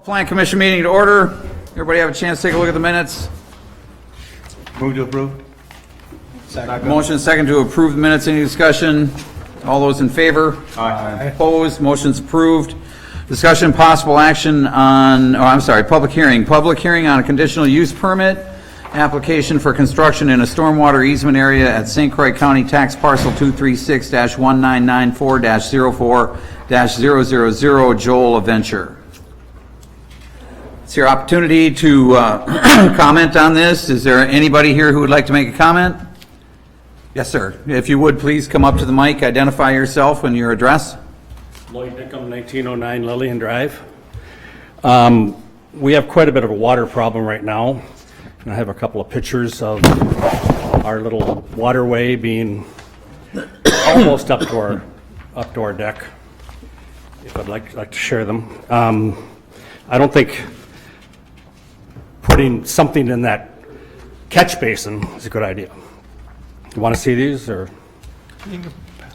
Plan Commission meeting to order. Everybody have a chance to take a look at the minutes? Move to approve. Motion second to approve the minutes. Any discussion? All those in favor? Aye. Opposed? Motion's approved. Discussion possible action on, public hearing. Public hearing on a conditional use permit application for construction in a stormwater easement area at St. Croix County Tax Parcel 236-1994-04-000 Joel Adventure. It's your opportunity to comment on this. Is there anybody here who would like to make a comment? Yes, sir. If you would, please come up to the mic, identify yourself and your address. Lloyd Nickham, 1909 Lillian Drive. We have quite a bit of a water problem right now. And I have a couple of pictures of our little waterway being almost up to our deck, if I'd like to share them. I don't think putting something in that catch basin is a good idea. You want to see these, or?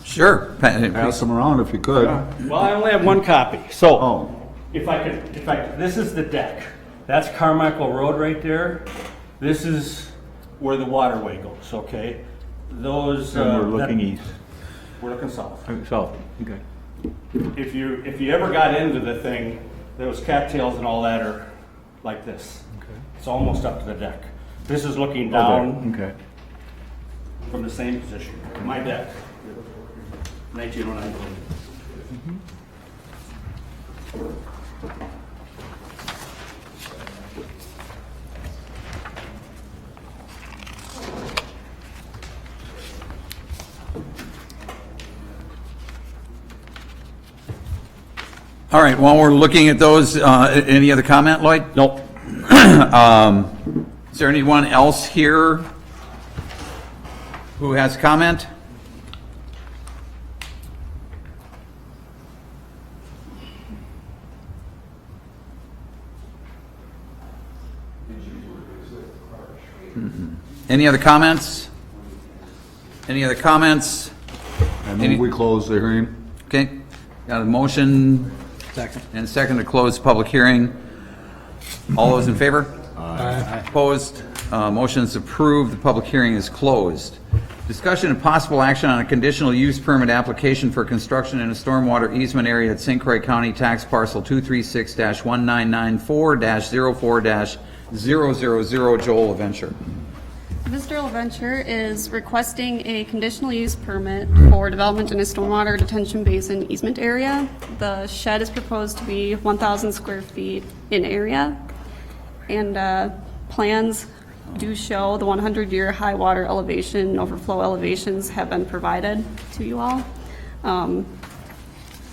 Sure. Pass them around if you could. Well, I only have one copy, so Oh. if I could, this is the deck. That's Carmichael Road right there. This is where the waterway goes, okay? Those. And we're looking east. We're looking south. South, okay. If you ever got into the thing, those cattails and all that are like this. Okay. It's almost up to the deck. This is looking down Okay. from the same position. My deck, 1909. All right, while we're looking at those, any other comment, Lloyd? Nope. Is there anyone else here who has a comment? Any other comments? Any other comments? I move we close the hearing. Okay, got a motion. Second. And second to close public hearing. All those in favor? Aye. Opposed? Motion's approved. The public hearing is closed. Discussion and possible action on a conditional use permit application for construction in a stormwater easement area at St. Croix County Tax Parcel 236-1994-04-000 Joel Adventure. Mr. LaVenture is requesting a conditional use permit for development in a stormwater detention basin easement area. The shed is proposed to be 1,000 square feet in area, and plans do show the 100-year high water elevation and overflow elevations have been provided to you all.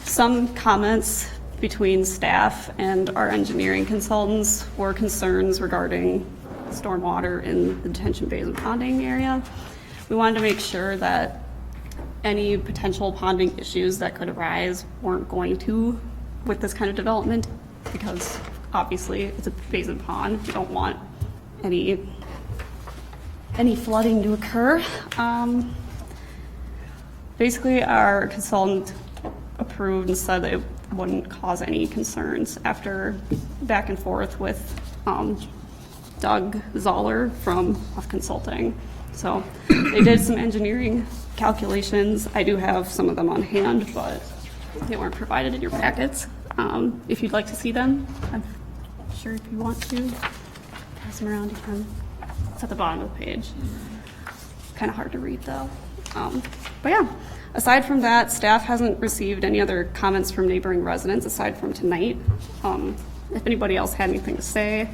Some comments between staff and our engineering consultants were concerns regarding stormwater in the detention basin ponding area. We wanted to make sure that any potential ponding issues that could arise weren't going to with this kind of development, because obviously it's a basin pond. You don't want any flooding to occur. Basically, our consultant approved and said that it wouldn't cause any concerns after back and forth with Doug Zoller from Huff Consulting. So they did some engineering calculations. I do have some of them on hand, but they weren't provided in your packets. If you'd like to see them, I'm sure if you want to pass them around, you can. It's at the bottom of the page. Kind of hard to read though. But yeah, aside from that, staff hasn't received any other comments from neighboring residents aside from tonight. If anybody else had anything to say,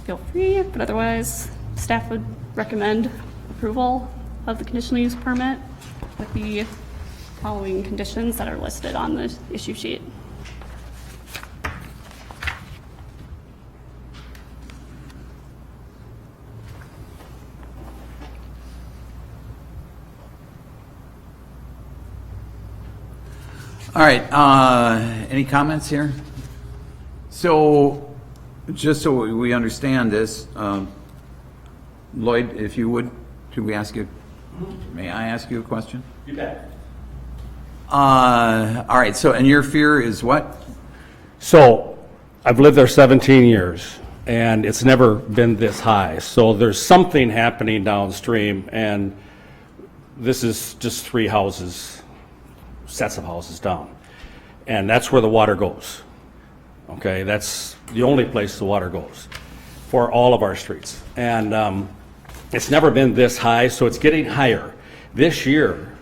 feel free, but otherwise, staff would recommend approval of the conditional use permit with the following conditions that are listed on the issue sheet. All right, any comments here? So, just so we understand this, Lloyd, if you would, may I ask you a question? You bet. All right, so, and your fear is what? So I've lived there 17 years, and it's never been this high. So there's something happening downstream, and this is just 3 houses, sets of houses down. And that's where the water goes. Okay, that's the only place the water goes for all of our streets. And it's never been this high, so it's getting higher. This year,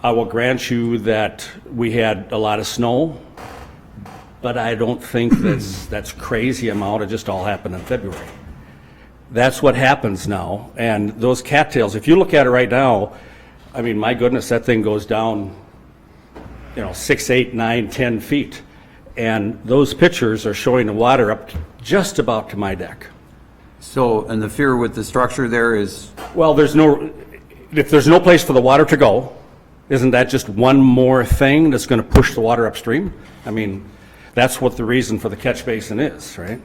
I will grant you that we had a lot of snow, but I don't think that's crazy amount. It just all happened in February. That's what happens now. And those cattails, if you look at it right now, I mean, my goodness, that thing goes down, 6, 8, 9, 10 feet. And those pictures are showing the water up just about to my deck. So, and the fear with the structure there is, Well, if there's no place for the water to go, isn't that just one more thing that's going to push the water upstream? I mean, that's what the reason for the catch basin is, right?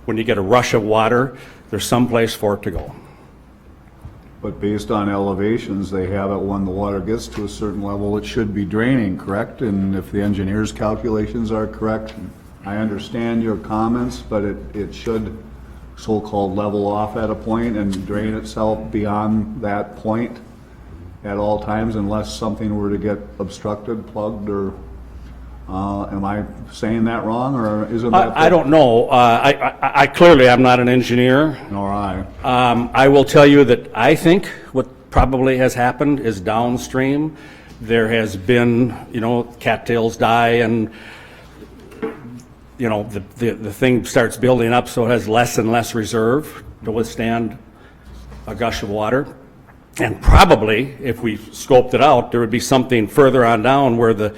When you get a rush of water, there's some place for it to go. But based on elevations, they have it when the water gets to a certain level, it should be draining, correct? And if the engineer's calculations are correct, I understand your comments, but it should so-called level off at a point and drain itself beyond that point at all times unless something were to get obstructed, plugged, or am I saying that wrong, or isn't that? I don't know. I clearly, I'm not an engineer. Nor I. I will tell you that I think what probably has happened is downstream, there has been, cattails die and, the thing starts building up, so it has less and less reserve to withstand a gush of water. And probably, if we scoped it out, there would be something further on down where the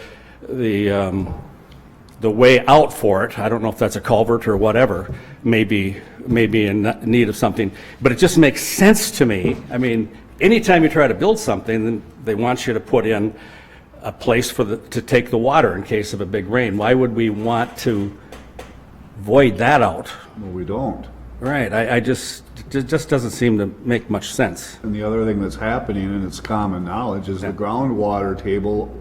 way out for it, I don't know if that's a culvert or whatever, may be in need of something. But it just makes sense to me. I mean, anytime you try to build something, then they want you to put in a place to take the water in case of a big rain. Why would we want to void that out? Well, we don't. Right, it just doesn't seem to make much sense. And the other thing that's happening, and it's common knowledge, is the groundwater table,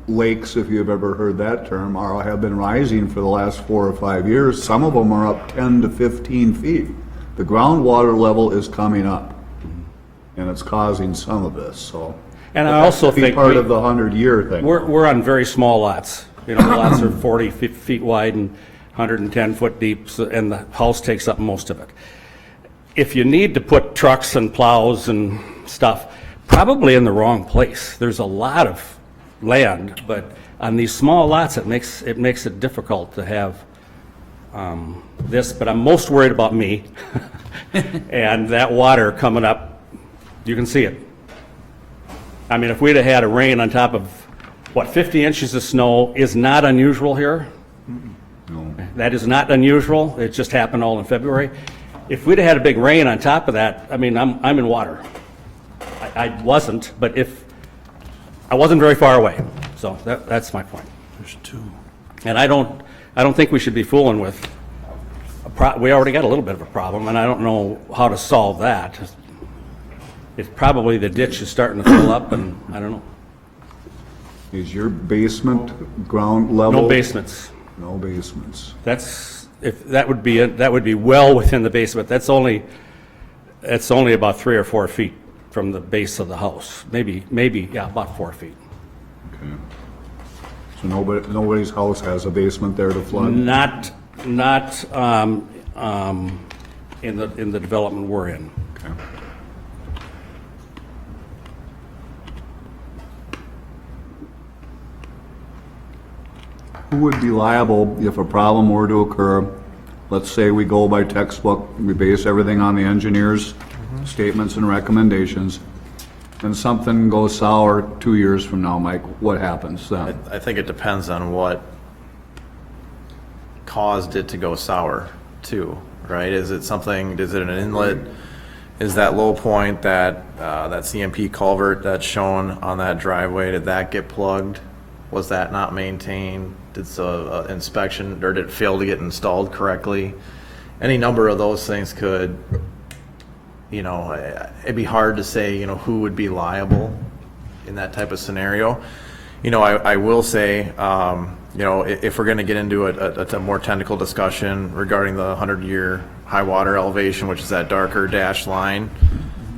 lakes, if you've ever heard that term, have been rising for the last 4 or 5 years. Some of them are up 10 to 15 feet. The groundwater level is coming up, and it's causing some of this, so. And I also Be think part of the 100-year thing. we're on very small lots. The lots are 40 feet wide and 110 foot deep, and the house takes up most of it. If you need to put trucks and plows and stuff, probably in the wrong place. There's a lot of land, but on these small lots, it makes it difficult to have this. But I'm most worried about me and that water coming up. You can see it. I mean, if we'd have had a rain on top of 50 inches of snow is not unusual here. No. That is not unusual. It just happened all in February. If we'd have had a big rain on top of that, I mean, I'm in water. I wasn't, but I wasn't very far away. So that's my point. There's 2. And I don't think we should be fooling with we already got a little bit of a problem, and I don't know how to solve that. It's probably the ditch is starting to fill up, and I don't know. Is your basement ground level? No basements. No basements. That would be well within the basement. That's only about 3 or 4 feet from the base of the house. Maybe, yeah, about 4 feet. Okay. So nobody's house has a basement there to flood? Not in the development we're in. Okay. Who would be liable if a problem were to occur? Let's say we go by textbook, we base everything on the engineer's statements and recommendations, and something goes sour 2 years from now, Mike, what happens then? I think it depends on what caused it to go sour too, right? Is it an inlet? Is that low point, that CMP culvert that's shown on that driveway, did that get plugged? Was that not maintained? Did the inspection, or did it fail to get installed correctly? Any number of those things could, it'd be hard to say, who would be liable in that type of scenario. I will say, if we're going to get into a more technical discussion regarding the 100-year high water elevation, which is that darker dashed line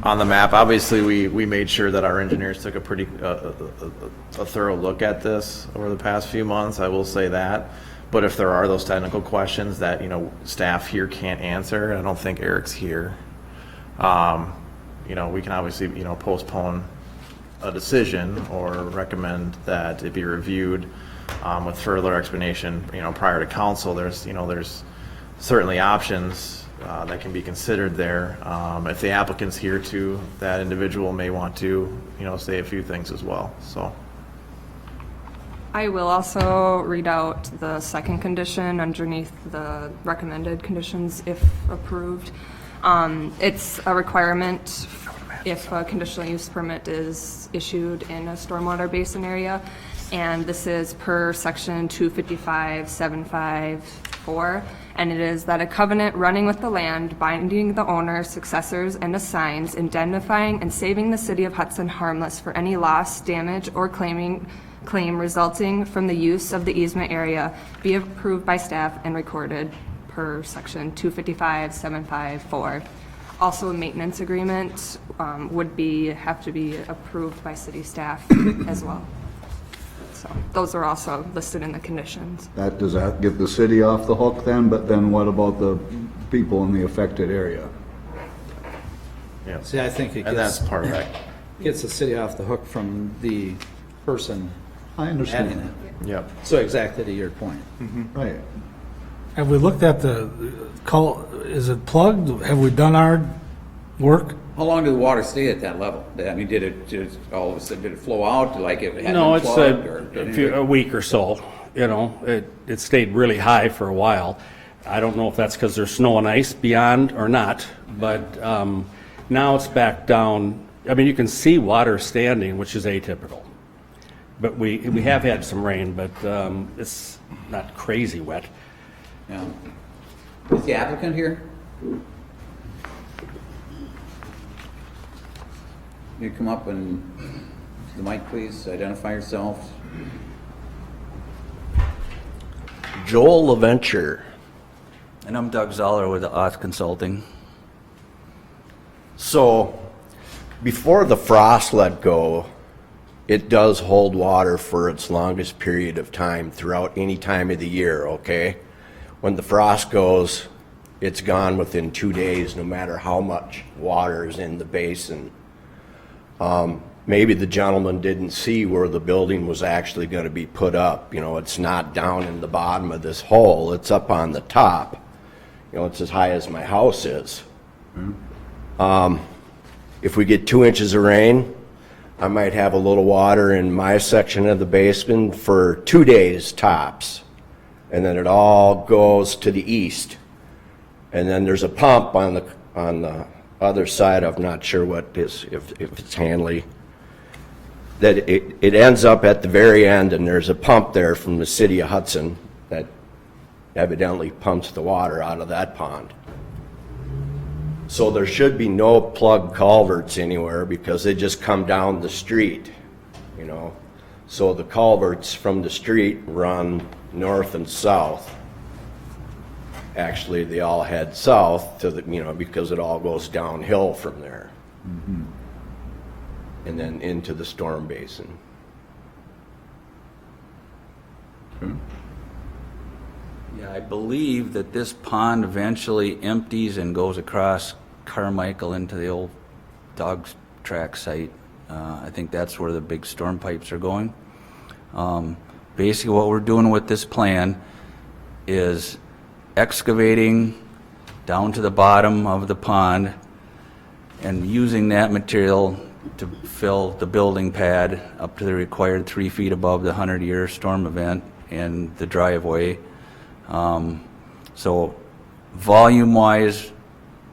on the map, obviously we made sure that our engineers took a pretty a thorough look at this over the past few months. I will say that. But if there are those technical questions that staff here can't answer, I don't think Eric's here. We can obviously postpone a decision or recommend that it be reviewed with further explanation prior to council. There's certainly options that can be considered there. If the applicant's here too, that individual may want to say a few things as well. So I will also read out the second condition underneath the recommended conditions if approved. It's a requirement if a conditional use permit is issued in a stormwater basin area, and this is per section 255.754, and it is that a covenant running with the land binding the owner, successors, and assigns, indemnifying and saving the city of Hudson harmless for any loss, damage, or claim resulting from the use of the easement area be approved by staff and recorded per section 255.754. Also, a maintenance agreement would have to be approved by city staff as well. So those are also listed in the conditions. Does that get the city off the hook then? But then what about the people in the affected area? yeah, See, I think it and that's gets, part of that. gets the city off the hook from the person I adding understand. it. Yep. So exactly to your point. Right. Have we looked at is it plugged? Have we done our work? How long did the water stay at that level? I mean, did it all of a sudden, did it flow out like it had No, been it's plugged? Or did a week or so, it stayed really high for a while. I don't know if that's because there's snow and ice beyond or not, but now it's back down. I mean, you can see water standing, which is atypical. But we have had some rain, but it's not crazy wet. Yeah. Is the applicant here? You come up and, to the mic, please, identify yourself. Joel LaVenture. And I'm Doug Zoller with Oth Consulting. So, before the frost let go, it does hold water for its longest period of time throughout any time of the year, okay? When the frost goes, it's gone within 2 days, no matter how much water is in the basin. Maybe the gentleman didn't see where the building was actually going to be put up. It's not down in the bottom of this hole, it's up on the top. It's as high as my house is. If we get 2 inches of rain, I might have a little water in my section of the basement for 2 days tops. And then it all goes to the east. And then there's a pump on the other side, I'm not sure what it is, if it's Hanley, that it ends up at the very end, and there's a pump there from the city of Hudson that evidently pumps the water out of that pond. So there should be no plugged culverts anywhere because they just come down the street, So the culverts from the street run north and south. Actually, they all head south to because it all goes downhill from there. And then into the storm basin. Yeah, I believe that this pond eventually empties and goes across Carmichael into the old dog track site. I think that's where the big storm pipes are going. Basically, what we're doing with this plan is excavating down to the bottom of the pond and using that material to fill the building pad up to the required 3 feet above the 100-year storm event and the driveway. So volume-wise,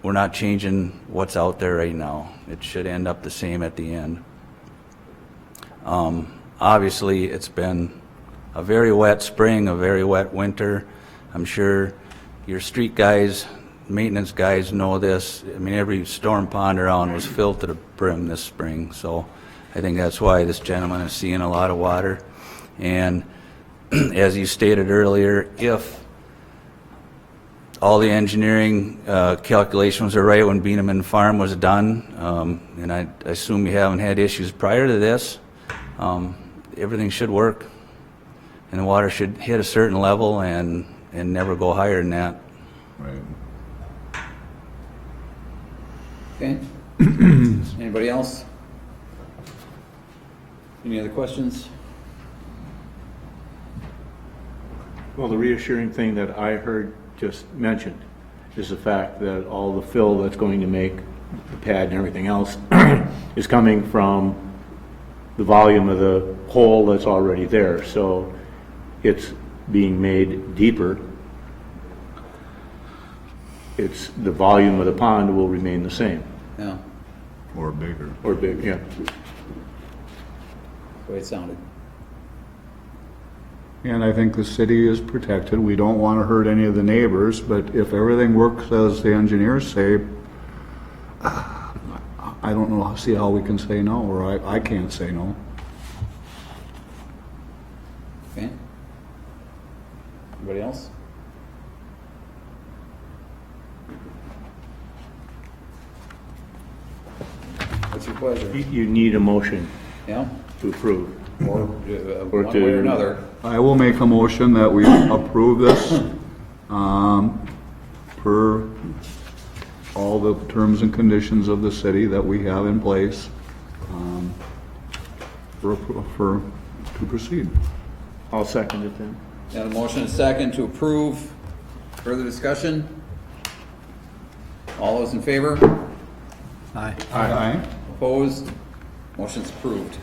we're not changing what's out there right now. It should end up the same at the end. Obviously, it's been a very wet spring, a very wet winter. I'm sure your street guys, maintenance guys know this. I mean, every storm pond around was filled to the brim this spring, so I think that's why this gentleman is seeing a lot of water. And as you stated earlier, if all the engineering calculations are right when Beaneman Farm was done, and I assume you haven't had issues prior to this, everything should work. And the water should hit a certain level and never go higher than that. Right. Okay. Anybody else? Any other questions? Well, the reassuring thing that I heard just mentioned is the fact that all the fill that's going to make the pad and everything else is coming from the volume of the hole that's already there. So it's being made deeper. It's the volume of the pond will remain the same. Yeah, Or bigger. Or big, yeah. the way it sounded. And I think the city is protected. We don't want to hurt any of the neighbors, but if everything works as the engineers say, I don't know, see how we can say no, or I can't say no. Okay. Anybody else? What's your pleasure? You need a motion Yeah? to approve. Or Or one to- way or another. I will make a motion that we approve this, per all the terms and conditions of the city that we have in place, to proceed. I'll second it then. Got a motion and a second to approve. Further discussion? All those in favor? Aye. Aye. Opposed? Motion's approved.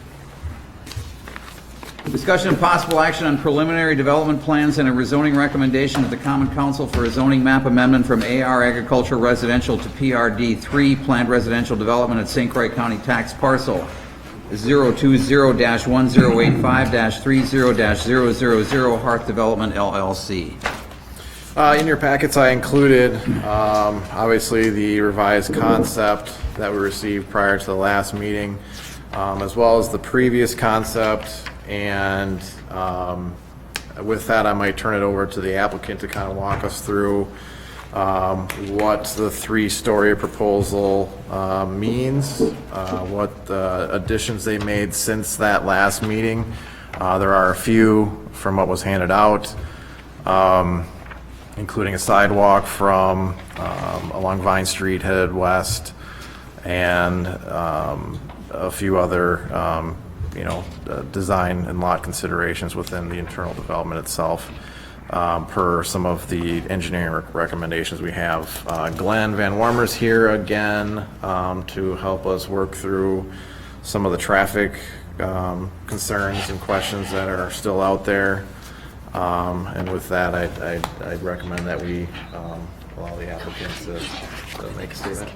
Discussion and possible action on preliminary development plans and a rezoning recommendation to the Common Council for a zoning map amendment from AR Agricultural Residential to PRD 3 Planned Residential Development at St. Croix County Tax Parcel 020-1085-30-000 Hearth Development LLC. In your packets, I included, obviously, the revised concept that we received prior to the last meeting, as well as the previous concept. And with that, I might turn it over to the applicant to kind of walk us through what the three-story proposal means, what additions they made since that last meeting. There are a few from what was handed out, including a sidewalk from along Vine Street headed west, and a few other design and lot considerations within the internal development itself, per some of the engineering recommendations we have. Glenn Van Warmer's here again to help us work through some of the traffic concerns and questions that are still out there. And with that, I'd recommend that we allow the applicants to make a statement.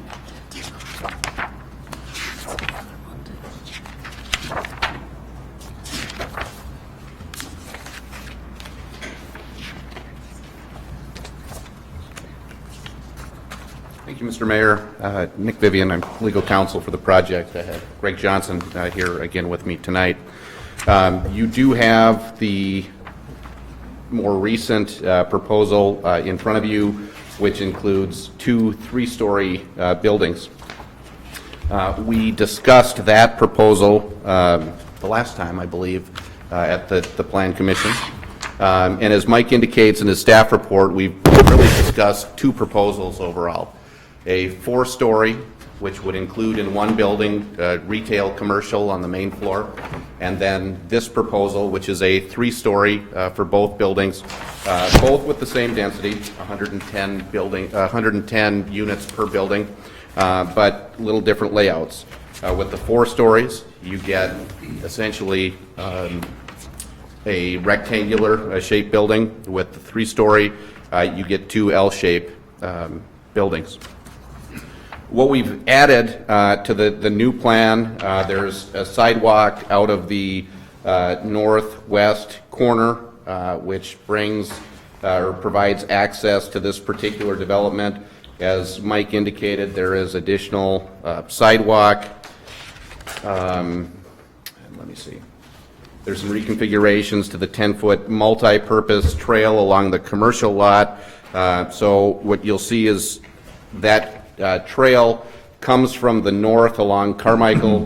Thank you, Mr. Mayor. Nick Vivian, I'm legal counsel for the project. I have Greg Johnson here again with me tonight. You do have the more recent proposal in front of you, which includes 2 3-story buildings. We discussed that proposal the last time, I believe, at the Plan Commission. And as Mike indicates in his staff report, we've really discussed 2 proposals overall. A 4-story, which would include in one building retail, commercial on the main floor, and then this proposal, which is a 3-story for both buildings, both with the same density, 110 units per building, but little different layouts. With the 4 stories, you get essentially a rectangular shaped building. With the 3-story, you get 2 L-shaped buildings. What we've added to the new plan, there's a sidewalk out of the northwest corner, which brings or provides access to this particular development. As Mike indicated, there is additional sidewalk. Let me see. There's some reconfigurations to the 10-foot multi-purpose trail along the commercial lot. So what you'll see is that trail comes from the north along Carmichael,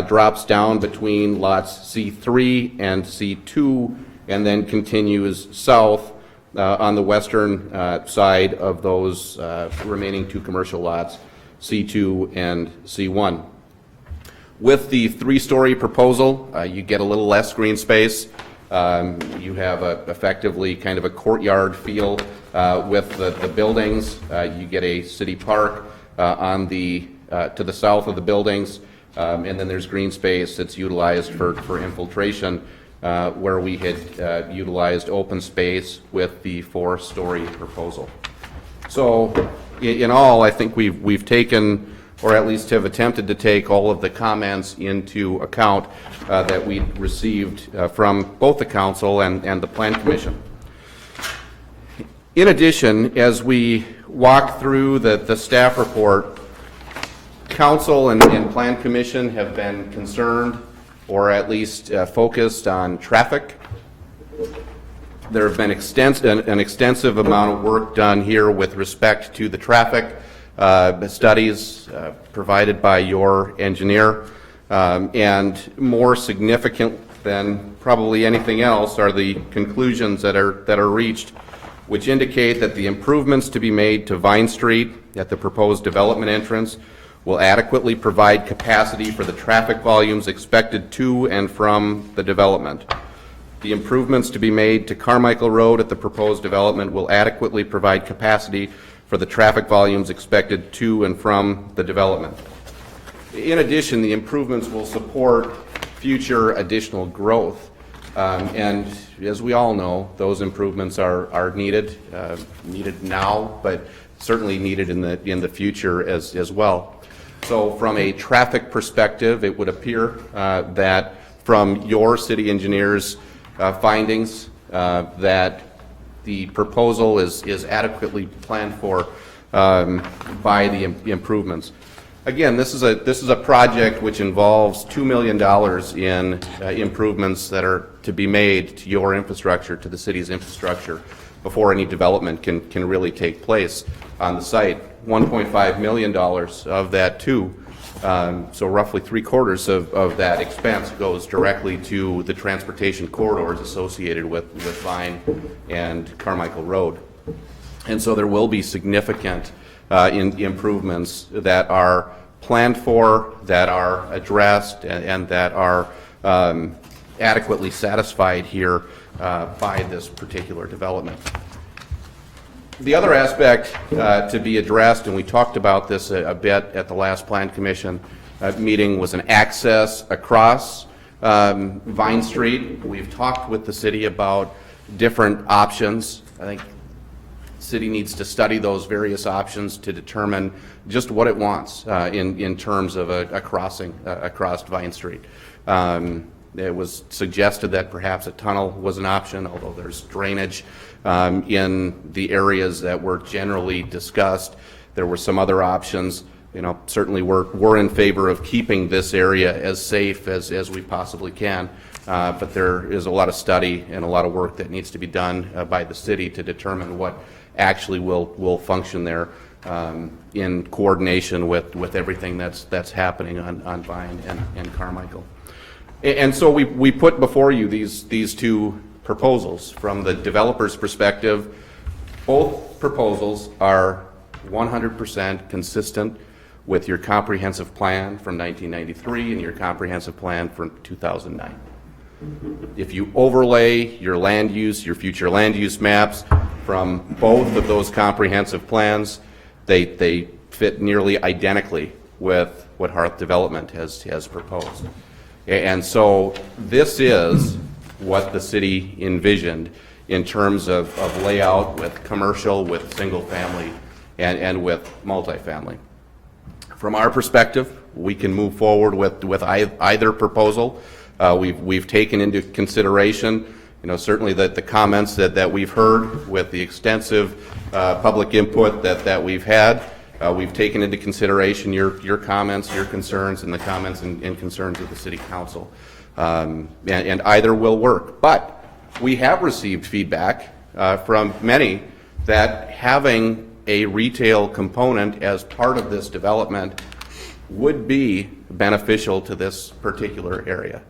drops down between lots C3 and C2, and then continues south on the western side of those remaining 2 commercial lots, C2 and C1. With the 3-story proposal, you get a little less green space. You have effectively kind of a courtyard feel with the buildings. You get a city park on the to the south of the buildings, and then there's green space that's utilized for infiltration, where we had utilized open space with the 4-story proposal. So in all, I think we've taken, or at least have attempted to take, all of the comments into account that we received from both the council and the Plan Commission. In addition, as we walk through the staff report, council and Plan Commission have been concerned, or at least focused on traffic. There have been an extensive amount of work done here with respect to the traffic studies provided by your engineer, and more significant than probably anything else are the conclusions that are reached, which indicate that the improvements to be made to Vine Street at the proposed development entrance will adequately provide capacity for the traffic volumes expected to and from the development. The improvements to be made to Carmichael Road at the proposed development will adequately provide capacity for the traffic volumes expected to and from the development. In addition, the improvements will support future additional growth. And as we all know, those improvements are needed now, but certainly needed in the future as well. So from a traffic perspective, it would appear that from your city engineer's findings that the proposal is adequately planned for by the improvements. Again, this is a project which involves $2 million in improvements that are to be made to your infrastructure, to the city's infrastructure, before any development can really take place on the site. $1.5 million of that too, so roughly 3/4 of that expense goes directly to the transportation corridors associated with Vine and Carmichael Road. And so there will be significant improvements that are planned for, that are addressed, and that are adequately satisfied here by this particular development. The other aspect to be addressed, and we talked about this a bit at the last Plan Commission meeting, was an access across Vine Street. We've talked with the city about different options. I think the city needs to study those various options to determine just what it wants in terms of a crossing across Vine Street. It was suggested that perhaps a tunnel was an option, although there's drainage in the areas that were generally discussed. There were some other options. You know, certainly we're in favor of keeping this area as safe as we possibly can, but there is a lot of study and a lot of work that needs to be done by the city to determine what actually will function there in coordination with everything that's happening on Vine and Carmichael. And so we put before you these two proposals. From the developer's perspective, both proposals are 100% consistent with your comprehensive plan from 1993 and your comprehensive plan from 2009. If you overlay your land use, your future land use maps from both of those comprehensive plans, they fit nearly identically with what Hearth Development has proposed. And so this is what the city envisioned in terms of layout with commercial, with single family, and with multifamily. From our perspective, we can move forward with either proposal. We've taken into consideration, certainly the comments that we've heard with the extensive public input that we've had. We've taken into consideration your comments, your concerns, and the comments and concerns of the City Council. and either will work. But we have received feedback from many that having a retail component as part of this development would be beneficial to this particular area.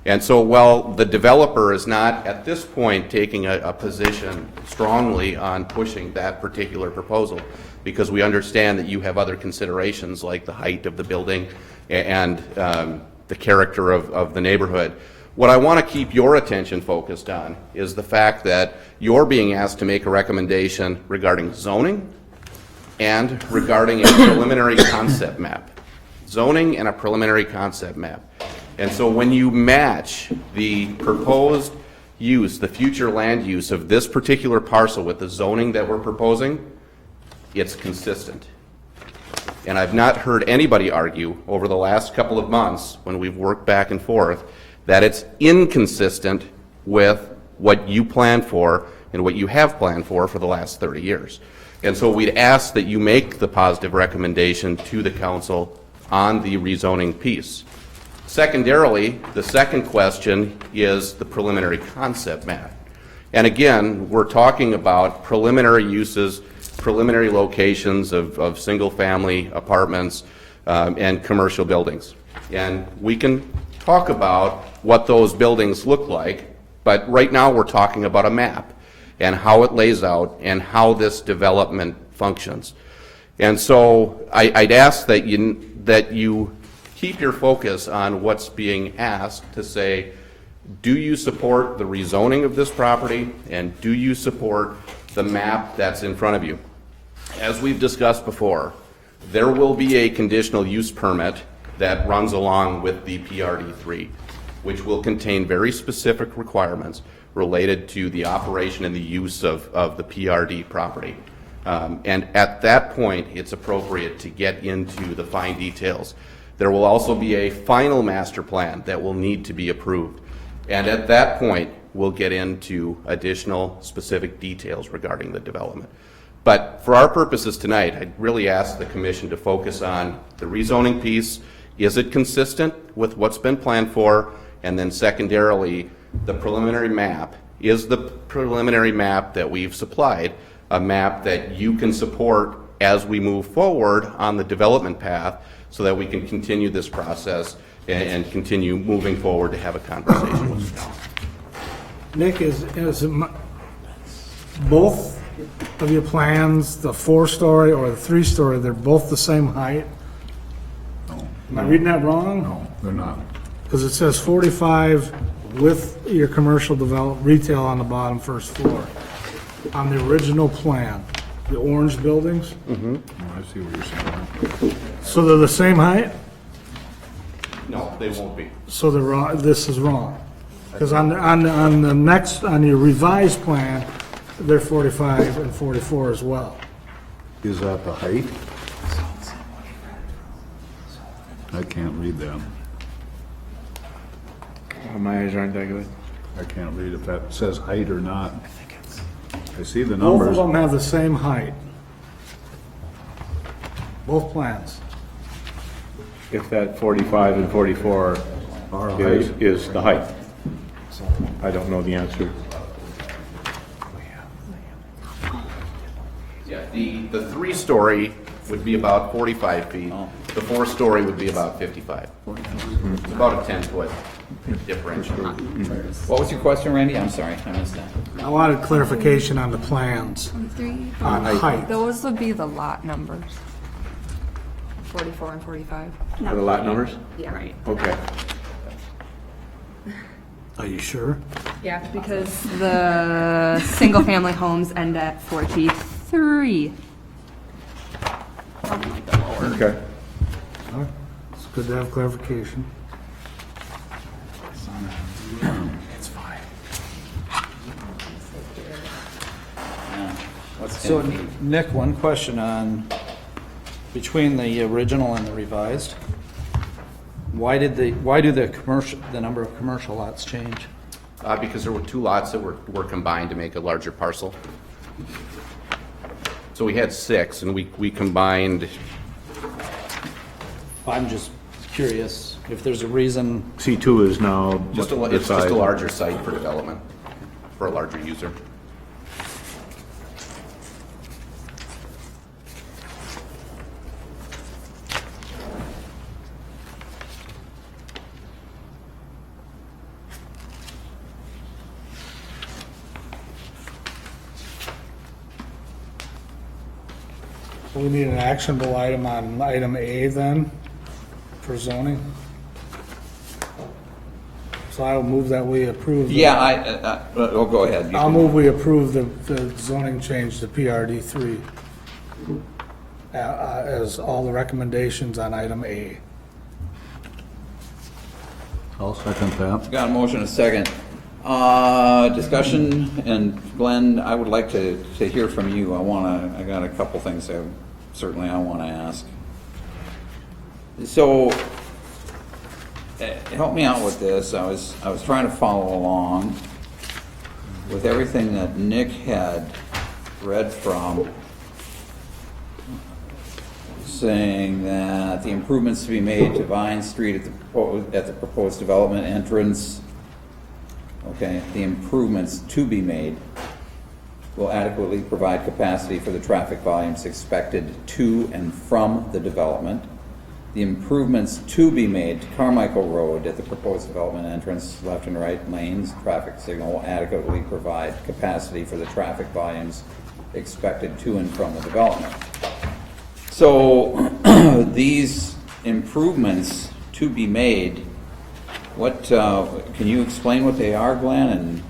And so while the developer is not at this point taking a position strongly on pushing that particular proposal, because we understand that you have other considerations like the height of the building and the character of the neighborhood, what I want to keep your attention focused on is the fact that you're being asked to make a recommendation regarding zoning and regarding a preliminary concept map. Zoning and a preliminary concept map. And so when you match the proposed use, the future land use of this particular parcel with the zoning that we're proposing, it's consistent. And I've not heard anybody argue over the last couple of months when we've worked back and forth that it's inconsistent with what you planned for and what you have planned for the last 30 years. And so we'd ask that you make the positive recommendation to the council on the rezoning piece. Secondarily, the second question is the preliminary concept map. And again, we're talking about preliminary uses, preliminary locations of single-family apartments and commercial buildings. And we can talk about what those buildings look like, but right now we're talking about a map and how it lays out and how this development functions. And so I'd ask that you keep your focus on what's being asked to say, do you support the rezoning of this property and do you support the map that's in front of you? As we've discussed before, there will be a conditional use permit that runs along with the PRD3, which will contain very specific requirements related to the operation and the use of the PRD property. And at that point, it's appropriate to get into the fine details. There will also be a final master plan that will need to be approved. And at that point, we'll get into additional specific details regarding the development. But for our purposes tonight, I'd really ask the commission to focus on the rezoning piece. Is it consistent with what's been planned for? And then secondarily, the preliminary map. Is the preliminary map that we've supplied a map that you can support as we move forward on the development path so that we can continue this process and continue moving forward to have a conversation with you? Nick, is both of your plans, the 4-story or the 3-story, they're both the same height? No. Am I reading that wrong? No, they're not. Because it says 45 with your commercial retail on the bottom first floor. On the original plan, the orange buildings? Oh, I see what you're saying. So they're the same height? No, they won't be. So they're wrong, this is wrong. Because on the next, on your revised plan, they're 45 and 44 as well. Is that the height? I can't read them. My eyes aren't that good. I can't read if that says height or not. I see the Both of numbers. them have the same height. Both plans. If that 45 and 44 is the height. I don't know the answer. Yeah, the 3-story would be about 45 feet. The 4-story would be about 55. It's about a 10-foot differential. What was your question, Randy? I'm sorry, I missed that. I wanted clarification on the plans, on height. Those would be the lot numbers. 44 and 45. Are the lot numbers? Yeah. Right. Okay. Are you sure? Yeah, because the single-family homes end at 43. Okay. It's good to have clarification. What's So, 10 feet? Nick, one question on, between the original and the revised, why do the number of commercial lots change? Because there were 2 lots that were combined to make a larger parcel. So we had 6, and we combined. I'm just curious If there's a reason, C2 is now. It's the just size. a larger site for development, for a larger user. We need an actionable item on item A then, for zoning. So I will move that we approve. Yeah, oh, go ahead. You I'll can- move we approve the zoning change to PRD 3 as all the recommendations on item A. I'll second that. Got a motion, a second. Discussion, and Glenn, I would like to hear from you. I got a couple things I want to ask. So, help me out with this. I was trying to follow along with everything that Nick had read from, saying that the improvements to be made to Vine Street at the proposed development entrance, okay, the improvements to be made will adequately provide capacity for the traffic volumes expected to and from the development. The improvements to be made to Carmichael Road at the proposed development entrance, left and right lanes, traffic signal will adequately provide capacity for the traffic volumes expected to and from the development. So these improvements to be made, what, can you explain what they are, Glenn? And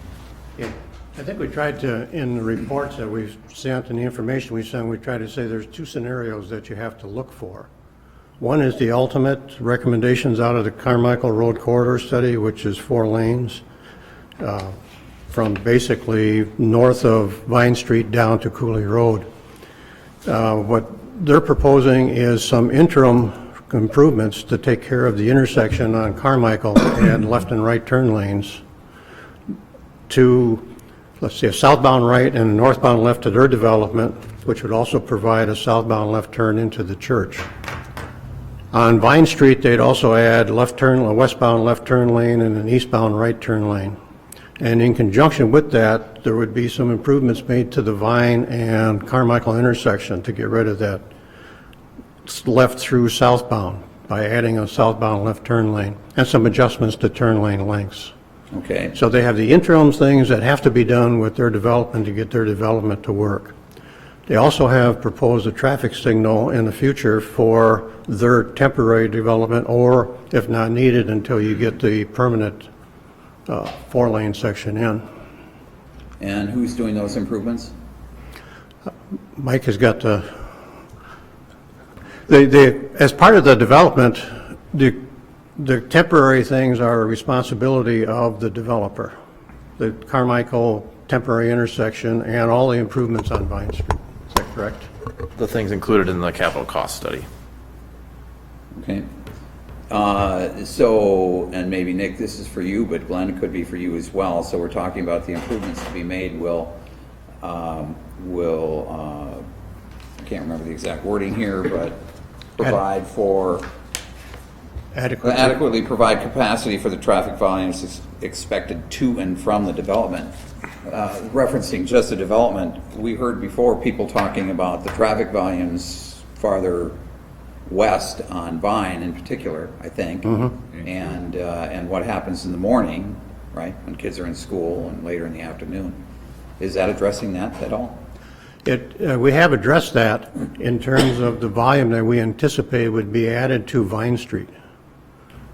Yeah, I think we tried to, in the reports that we've sent and the information we sent, we tried to say there's two scenarios that you have to look for. One is the ultimate recommendations out of the Carmichael Road Corridor Study, which is 4 lanes, from basically north of Vine Street down to Cooley Road. What they're proposing is some interim improvements to take care of the intersection on Carmichael and left and right turn lanes to, let's say, a southbound right and a northbound left to their development, which would also provide a southbound left turn into the church. On Vine Street, they'd also add a westbound left turn lane and an eastbound right turn lane. And in conjunction with that, there would be some improvements made to the Vine and Carmichael intersection to get rid of that left through southbound by adding a southbound left turn lane and some adjustments to turn lane lengths. okay, So they have the interim things that have to be done with their development to get their development to work. They also have proposed a traffic signal in the future for their temporary development, or if not needed, until you get the permanent 4-lane section in. and who's doing those improvements? Mike has got the, as part of the development, the temporary things are a responsibility of the developer. The Carmichael temporary intersection and all the improvements on Vine Street. Is that correct? The things included in the capital cost study. Okay. So, and maybe Nick, this is for you, but Glenn, it could be for you as well. So we're talking about the improvements to be made will I can't remember the exact wording here, but provide for, adequately provide capacity for the traffic volumes expected to and from the development. Referencing just the development, we heard before people talking about the traffic volumes farther west on Vine in particular, I think, and what happens in the morning, right, when kids are in school and later in the afternoon. Is that addressing that at all? We have addressed that in terms of the volume that we anticipate would be added to Vine Street.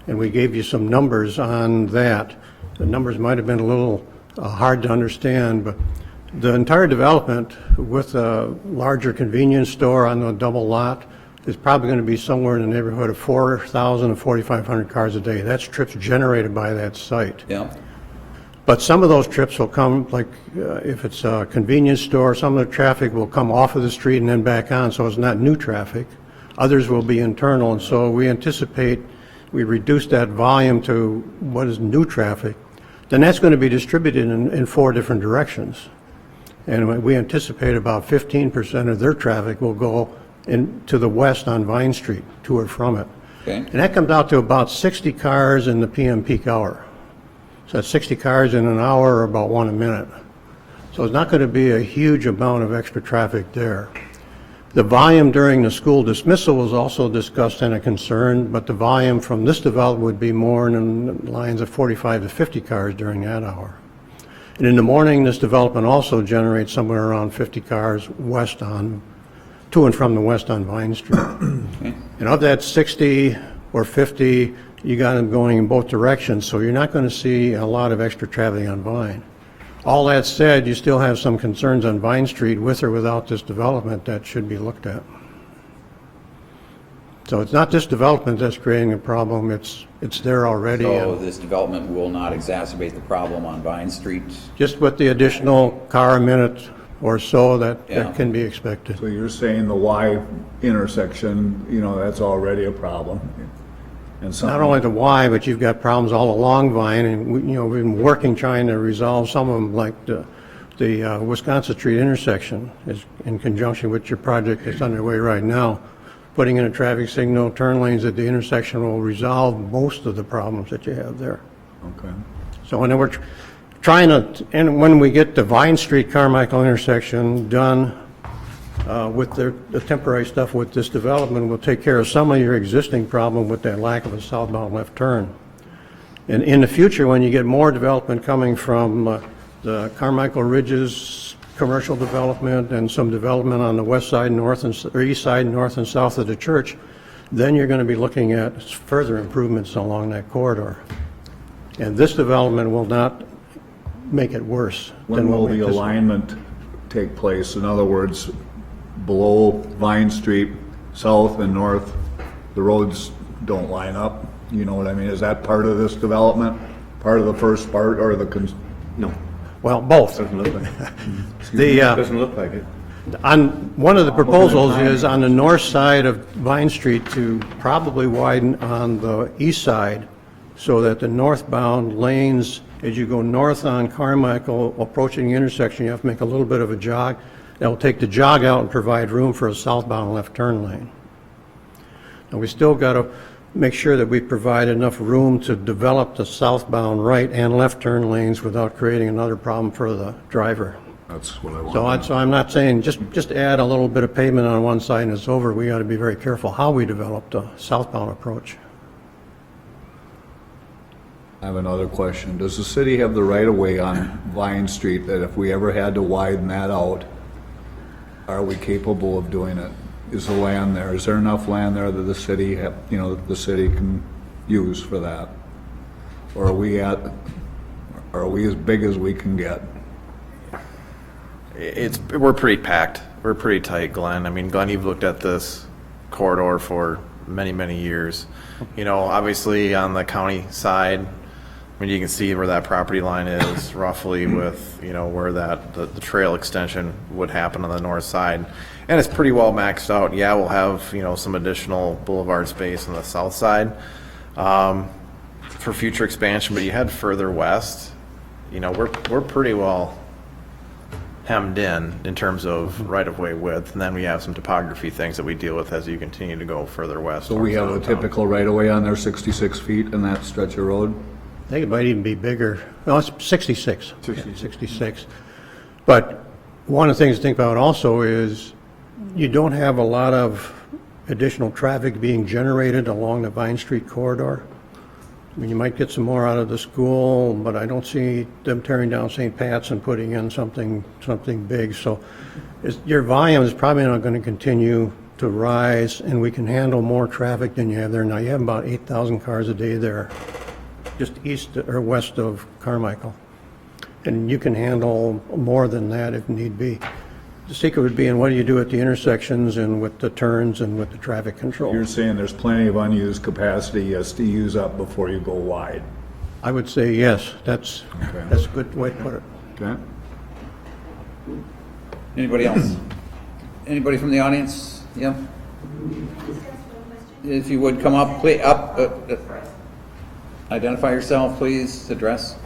And we gave you some numbers on that. The numbers might have been a little hard to understand, but the entire development with a larger convenience store on the double lot is probably going to be somewhere in the neighborhood of 4,000 to 4,500 cars a day. That's trips generated by that site. Yeah. But some of those trips will come, like if it's a convenience store, some of the traffic will come off of the street and then back on, so it's not new traffic. Others will be internal, and so we anticipate we reduce that volume to what is new traffic. Then that's going to be distributed in 4 different directions. And we anticipate about 15% of their traffic will go to the west on Vine Street, to or from it. Okay. And that comes out to about 60 cars in the PM peak hour. So that's 60 cars in an hour or about 1 a minute. So it's not going to be a huge amount of extra traffic there. The volume during the school dismissal was also discussed and a concern, but the volume from this development would be more in the lines of 45 to 50 cars during that hour. And in the morning, this development also generates somewhere around 50 cars west on, to and from the west on Vine Street. And of that 60 or 50, you got them going in both directions, so you're not going to see a lot of extra traffic on Vine. All that said, you still have some concerns on Vine Street with or without this development that should be looked at. So it's not this development that's creating a problem, it's there already. So and this development will not exacerbate the problem on Vine Street? just with the additional car a minute or so that Yeah. can be expected. So you're saying the Y intersection, you know, that's already a problem? And something- Not only the Y, but you've got problems all along Vine, and we, you know, we've been working trying to resolve some of them, like the Wisconsin Street intersection is in conjunction with your project that's underway right now. Putting in a traffic signal, turn lanes at the intersection will resolve most of the problems that you have there. Okay. So when we're trying to, and when we get the Vine Street Carmichael intersection done with the temporary stuff with this development, we'll take care of some of your existing problem with that lack of a southbound left turn. And in the future, when you get more development coming from the Carmichael Ridges commercial development and some development on the west side, north and, or east side, north and south of the church, then you're going to be looking at further improvements along that corridor. And this development will not make it worse. When will the alignment take place? In other words, below Vine Street, south and north, the roads don't line up? You know what I mean? Is that part of this development? Part of the first part, or the, No, Well, both. doesn't look like it. The, Doesn't look like it. on, one of the proposals is on the north side of Vine Street to probably widen on the east side so that the northbound lanes, as you go north on Carmichael, approaching the intersection, you have to make a little bit of a jog. That will take the jog out and provide room for a southbound left turn lane. Now, we still got to make sure that we provide enough room to develop the southbound right and left turn lanes without creating another problem for the driver. that's what I want. So I'm not saying just add a little bit of pavement on one side and it's over. We got to be very careful how we develop the southbound approach. I have another question. Does the city have the right of way on Vine Street that if we ever had to widen that out, are we capable of doing it? Is the land there? Is there enough land there that the city have, you know, that the city can use for that? Or are we as big as we can get? We're pretty packed. We're pretty tight, Glenn. I mean, Glenn, you've looked at this corridor for many, many years. You know, obviously on the county side, I mean, you can see where that property line is roughly with, you know, where that, the trail extension would happen on the north side. And it's pretty well maxed out. Yeah, we'll have, you know, some additional boulevard space on the south side for future expansion, but you head further west, you know, we're pretty well hemmed in terms of right-of-way width, and then we have some topography things that we deal with as you continue to go further west. So we have a towards downtown. typical right of way on there, 66 feet in that stretch of road? I think it might even be bigger. No, it's 66. 66. But one of the things to think about also is you don't have a lot of additional traffic being generated along the Vine Street corridor. I mean, you might get some more out of the school, but I don't see them tearing down St. Pat's and putting in something big. So your volume is probably not going to continue to rise, and we can handle more traffic than you have there now. You have about 8,000 cars a day there, just east or west of Carmichael. And you can handle more than that if need be. The secret would be in what do you do at the intersections and with the turns and with the traffic control. You're saying there's plenty of unused capacity, yes, to use up before you go wide? I would say yes, that's a good way to put it. Okay? Anybody else? Anybody from the audience? Yeah? If you would come up, please, identify yourself, please, address.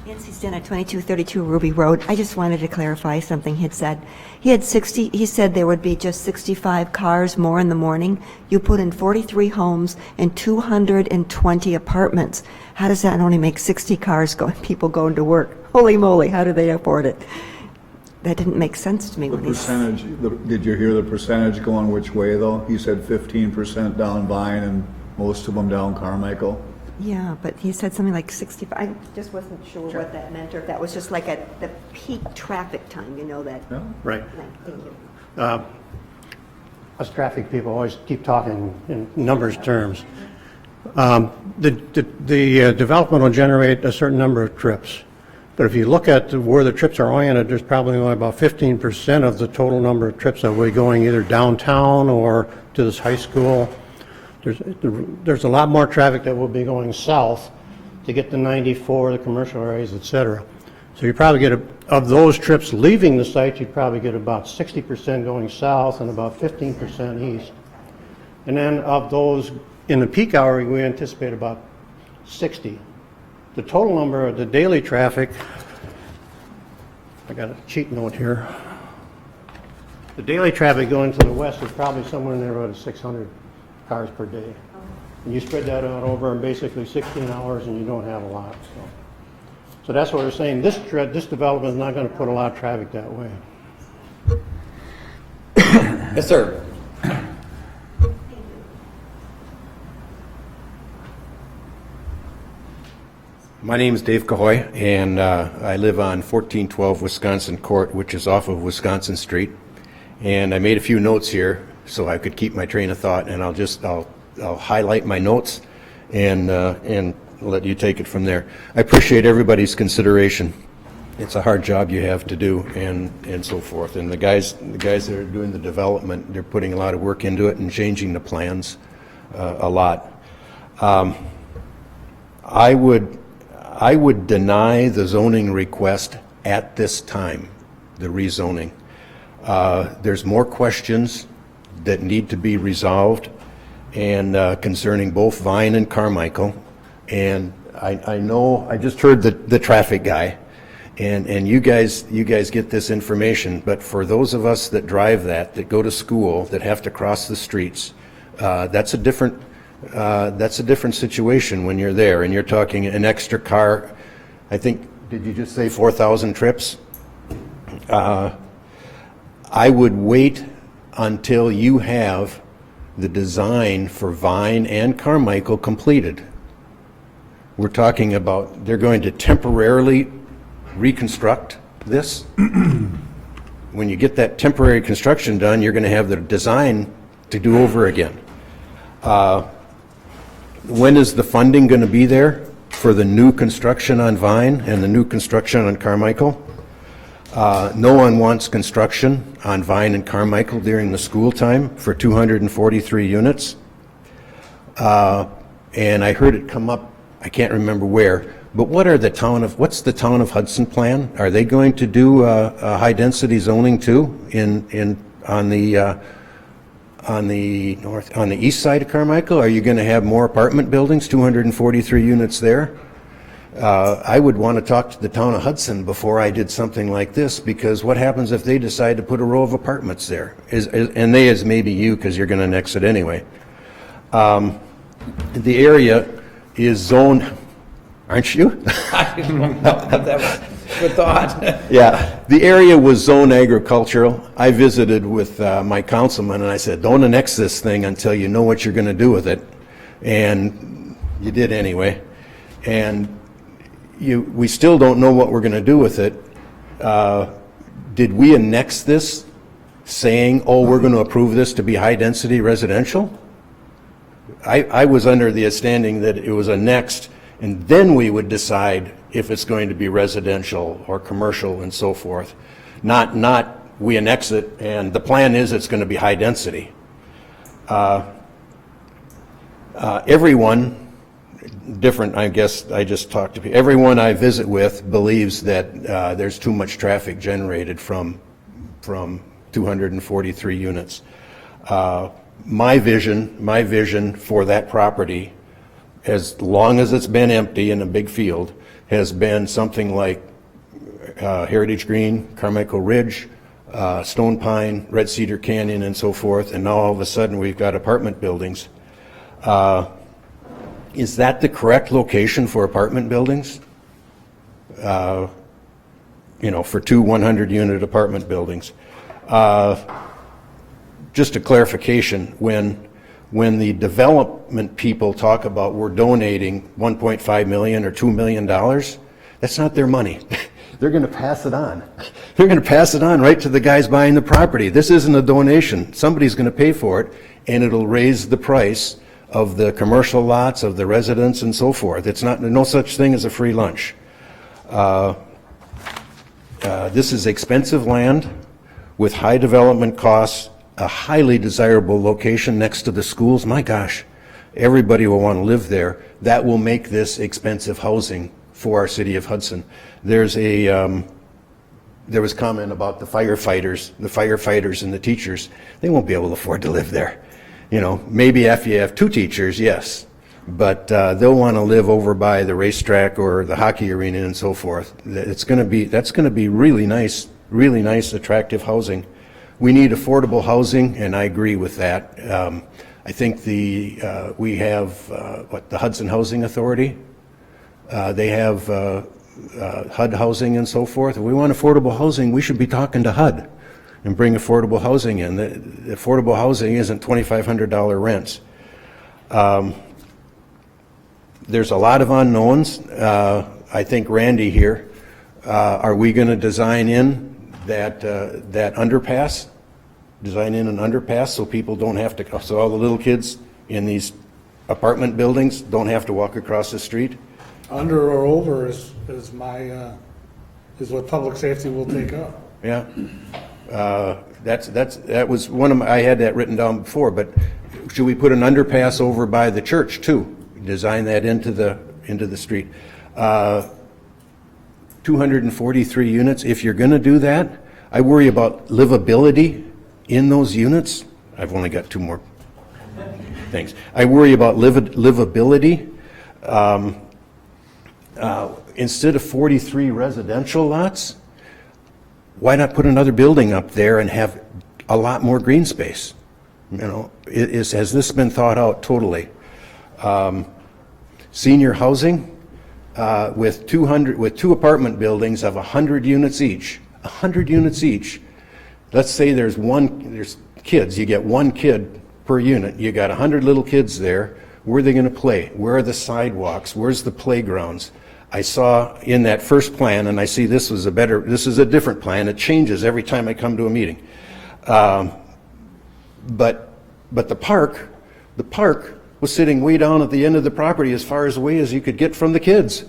Nancy Stennett, 2232 Ruby Road. I just wanted to clarify something he had said. He said there would be just 65 cars more in the morning. You put in 43 homes and 220 apartments. How does that only make 60 cars people going to work? Holy moly, how do they afford it? That didn't make sense to me. The When he percentage, did you hear the percentage going which way, though? He said 15% down Vine and most of them down Carmichael. Yeah, but he said something like 65. I just wasn't sure what that meant, or if that was just like at the peak traffic time, you know that. Yeah. Right. Thank you. Us traffic people always keep talking in numbers terms. The development will generate a certain number of trips. But if you look at where the trips are oriented, there's probably only about 15% of the total number of trips that will be going either downtown or to this high school. There's a lot more traffic that will be going south to get to 94, the commercial areas, et cetera. So you probably get, of those trips leaving the site, you'd probably get about 60% going south and about 15% east. And then of those in the peak hour, we anticipate about 60. The total number of the daily traffic, I got a cheat note here. The daily traffic going to the west is probably somewhere in the neighborhood of 600 cars per day. And you spread that out over basically 16 hours and you don't have a lot. So that's what we're saying. This development is not going to put a lot of traffic that way. Yes, sir. My name is Dave Cahoy, and I live on 1412 Wisconsin Court, which is off of Wisconsin Street. And I made a few notes here so I could keep my train of thought, and I'll highlight my notes and let you take it from there. I appreciate everybody's consideration. It's a hard job you have to do, and so forth. And the guys that are doing the development, they're putting a lot of work into it and changing the plans a lot. I would deny the zoning request at this time, the rezoning. There's more questions that need to be resolved, and concerning both Vine and Carmichael. And I know, I just heard the traffic guy, and you guys get this information, but for those of us that drive that go to school, that have to cross the streets, that's a different situation when you're there, and you're talking an extra car. I think, did you just say 4,000 trips? I would wait until you have the design for Vine and Carmichael completed. We're talking about, they're going to temporarily reconstruct this. When you get that temporary construction done, you're going to have the design to do over again. When is the funding going to be there for the new construction on Vine and the new construction on Carmichael? No one wants construction on Vine and Carmichael during the school time for 243 units. And I heard it come up, I can't remember where, but what's the town of Hudson plan? Are they going to do a high density zoning too on the east side of Carmichael? Are you going to have more apartment buildings, 243 units there? I would want to talk to the town of Hudson before I did something like this, because what happens if they decide to put a row of apartments there? And they is maybe you, because you're going to annex it anyway. The area is zoned, aren't you? That was good thought. Yeah, the area was zoned agricultural. I visited with my councilman and I said, don't annex this thing until you know what you're going to do with it. And you did anyway. And we still don't know what we're going to do with it. Did we annex this saying, oh, we're going to approve this to be high-density residential? I was under the understanding that it was annexed, and then we would decide if it's going to be residential or commercial and so forth. Not we annex it, and the plan is it's going to be high-density. Everyone, different, I guess I just talked to people, everyone I visit with believes that there's too much traffic generated from 243 units. My vision for that property, as long as it's been empty in a big field, has been something like Heritage Green, Carmichael Ridge, Stone Pine, Red Cedar Canyon, and so forth, and now all of a sudden we've got apartment buildings. Is that the correct location for apartment buildings? You know, for two 100-unit apartment buildings. Just a clarification, when the development people talk about we're donating $1.5 million or $2 million, that's not their money. They're going to pass it on. They're going to pass it on right to the guys buying the property. This isn't a donation. Somebody's going to pay for it, and it'll raise the price of the commercial lots, of the residents, and so forth. It's not, no such thing as a free lunch. This is expensive land with high development costs, a highly desirable location next to the schools. My gosh, everybody will want to live there. That will make this expensive housing for our city of Hudson. There was comment about the firefighters and the teachers. They won't be able to afford to live there. You know, maybe after you have two teachers, yes, but they'll want to live over by the racetrack or the hockey arena and so forth. That's going to be really nice, attractive housing. We need affordable housing, and I agree with that. I think we have the Hudson Housing Authority. They have HUD housing and so forth. If we want affordable housing, we should be talking to HUD and bring affordable housing in. The affordable housing isn't $2,500 rents. There's a lot of unknowns. I think Randy here, are we going to design in that underpass? Design in an underpass so people don't have to, so all the little kids in these apartment buildings don't have to walk across the street? Under or over is what public safety will take up. Yeah. That was one of my, I had that written down before, but should we put an underpass over by the church too? Design that into the street. 243 units. If you're going to do that, I worry about livability in those units. I've only got two more things. I worry about livability. Instead of 43 residential lots, why not put another building up there and have a lot more green space? You know, has this been thought out totally? Senior housing with two apartment buildings of 100 units each. 100 units each. Let's say there's kids. You get one kid per unit. You got 100 little kids there. Where are they going to play? Where are the sidewalks? Where's the playgrounds? I saw in that first plan, and I see this is a different plan. It changes every time I come to a meeting. But the park was sitting way down at the end of the property as far away as you could get from the kids.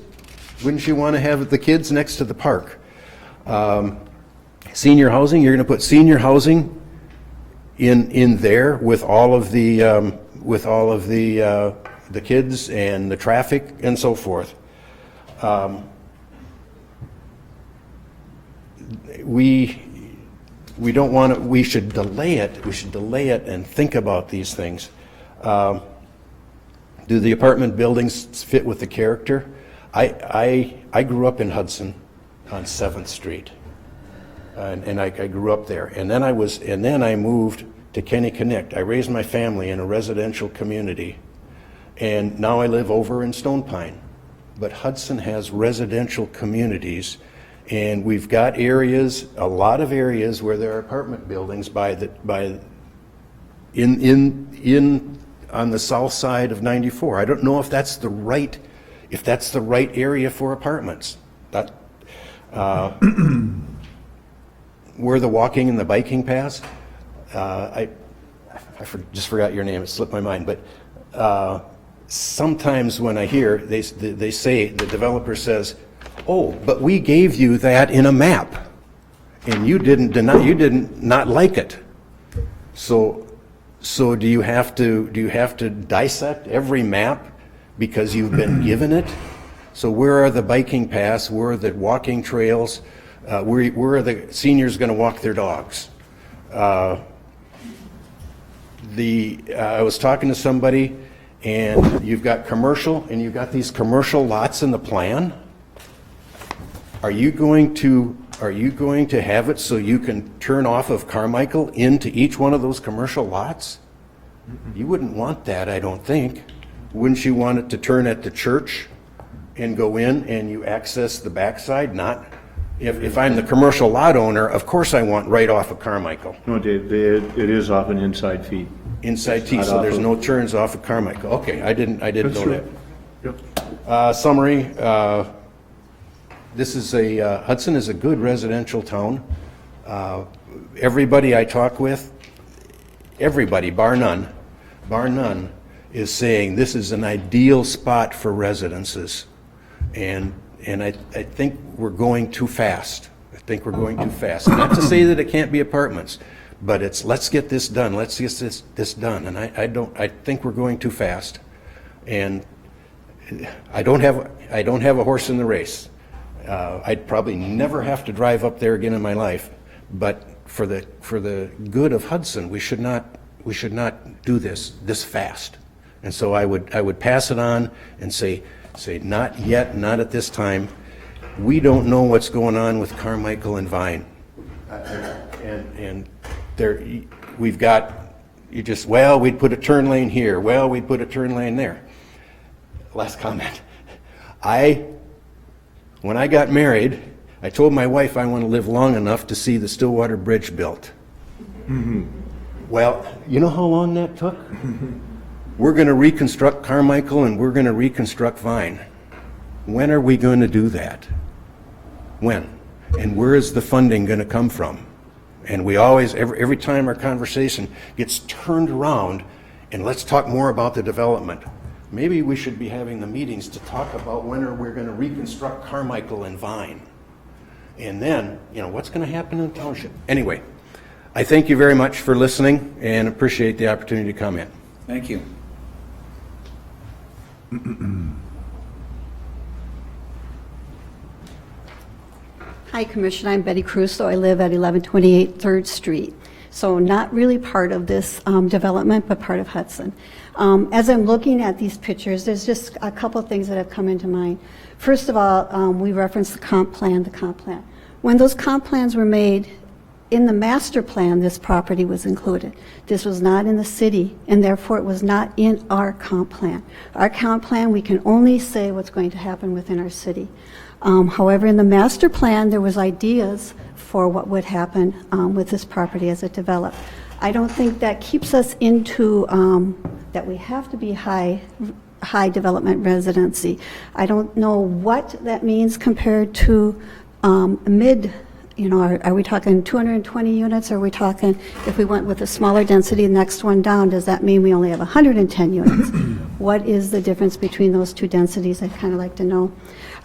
Wouldn't you want to have the kids next to the park? Senior housing, you're going to put senior housing in there with all of the kids and the traffic and so forth. We don't want to, we should delay it. We should delay it and think about these things. Do the apartment buildings fit with the character? I grew up in Hudson on 7th Street. And I grew up there. And then I moved to Kenneconneck. I raised my family in a residential community. And now I live over in Stone Pine. But Hudson has residential communities, and we've got areas, a lot of areas where there are apartment buildings on the south side of 94. I don't know if that's the right area for apartments. Where the walking and the biking paths, I just forgot your name. It slipped my mind, but. Sometimes when I hear, they say, the developer says, oh, but we gave you that in a map, and you didn't not like it. So do you have to dissect every map because you've been given it? So where are the biking paths? Where are the walking trails? Where are the seniors going to walk their dogs? I was talking to somebody, and you've got commercial, and you've got these commercial lots in the plan. Are you going to have it so you can turn off of Carmichael into each one of those commercial lots? You wouldn't want that, I don't think. Wouldn't you want it to turn at the church and go in and you access the backside? Not, if I'm the commercial lot owner, of course I want right off of Carmichael. No, Dave, it is off an inside feed. Inside T, Not so off there's of- no turns off of Carmichael. Okay, I didn't know that. Yep. Summary, this is Hudson is a good residential town. Everybody I talk with, everybody, bar none, is saying this is an ideal spot for residences. And I think we're going too fast. Not to say that it can't be apartments, but it's, let's get this done, let's get this done. And I think we're going too fast. And I don't have a horse in the race. I'd probably never have to drive up there again in my life, but for the good of Hudson, we should not do this fast. And so I would pass it on and say not yet, not at this time. We don't know what's going on with Carmichael and Vine, and there we've got we'd put a turn lane here, we'd put a turn lane there. Last comment. When I got married, I told my wife I want to live long enough to see the Stillwater Bridge built. Mm-hmm. Well, you know how long that took? We're going to reconstruct Carmichael and we're going to reconstruct Vine. When are we going to do that? When? And where is the funding going to come from? And we always, every time our conversation gets turned around, and let's talk more about the development. Maybe we should be having the meetings to talk about when are we going to reconstruct Carmichael and Vine. And then, what's going to happen in the township? Anyway, I thank you very much for listening and appreciate the opportunity to comment. Thank you. Hi, Commissioner. I'm Betty Crusoe. I live at 1128 3rd Street. So not really part of this development, but part of Hudson. As I'm looking at these pictures, there's just a couple of things that have come into mind. First of all, we referenced the comp plan. When those comp plans were made, in the master plan, this property was included. This was not in the city, and therefore it was not in our comp plan. Our comp plan, we can only say what's going to happen within our city. However, in the master plan, there was ideas for what would happen with this property as it developed. I don't think that keeps us into that we have to be high development residency. I don't know what that means compared to mid. Are we talking 220 units? Are we talking, if we went with a smaller density, the next one down, does that mean we only have 110 units? What is the difference between those two densities? I'd kind of like to know.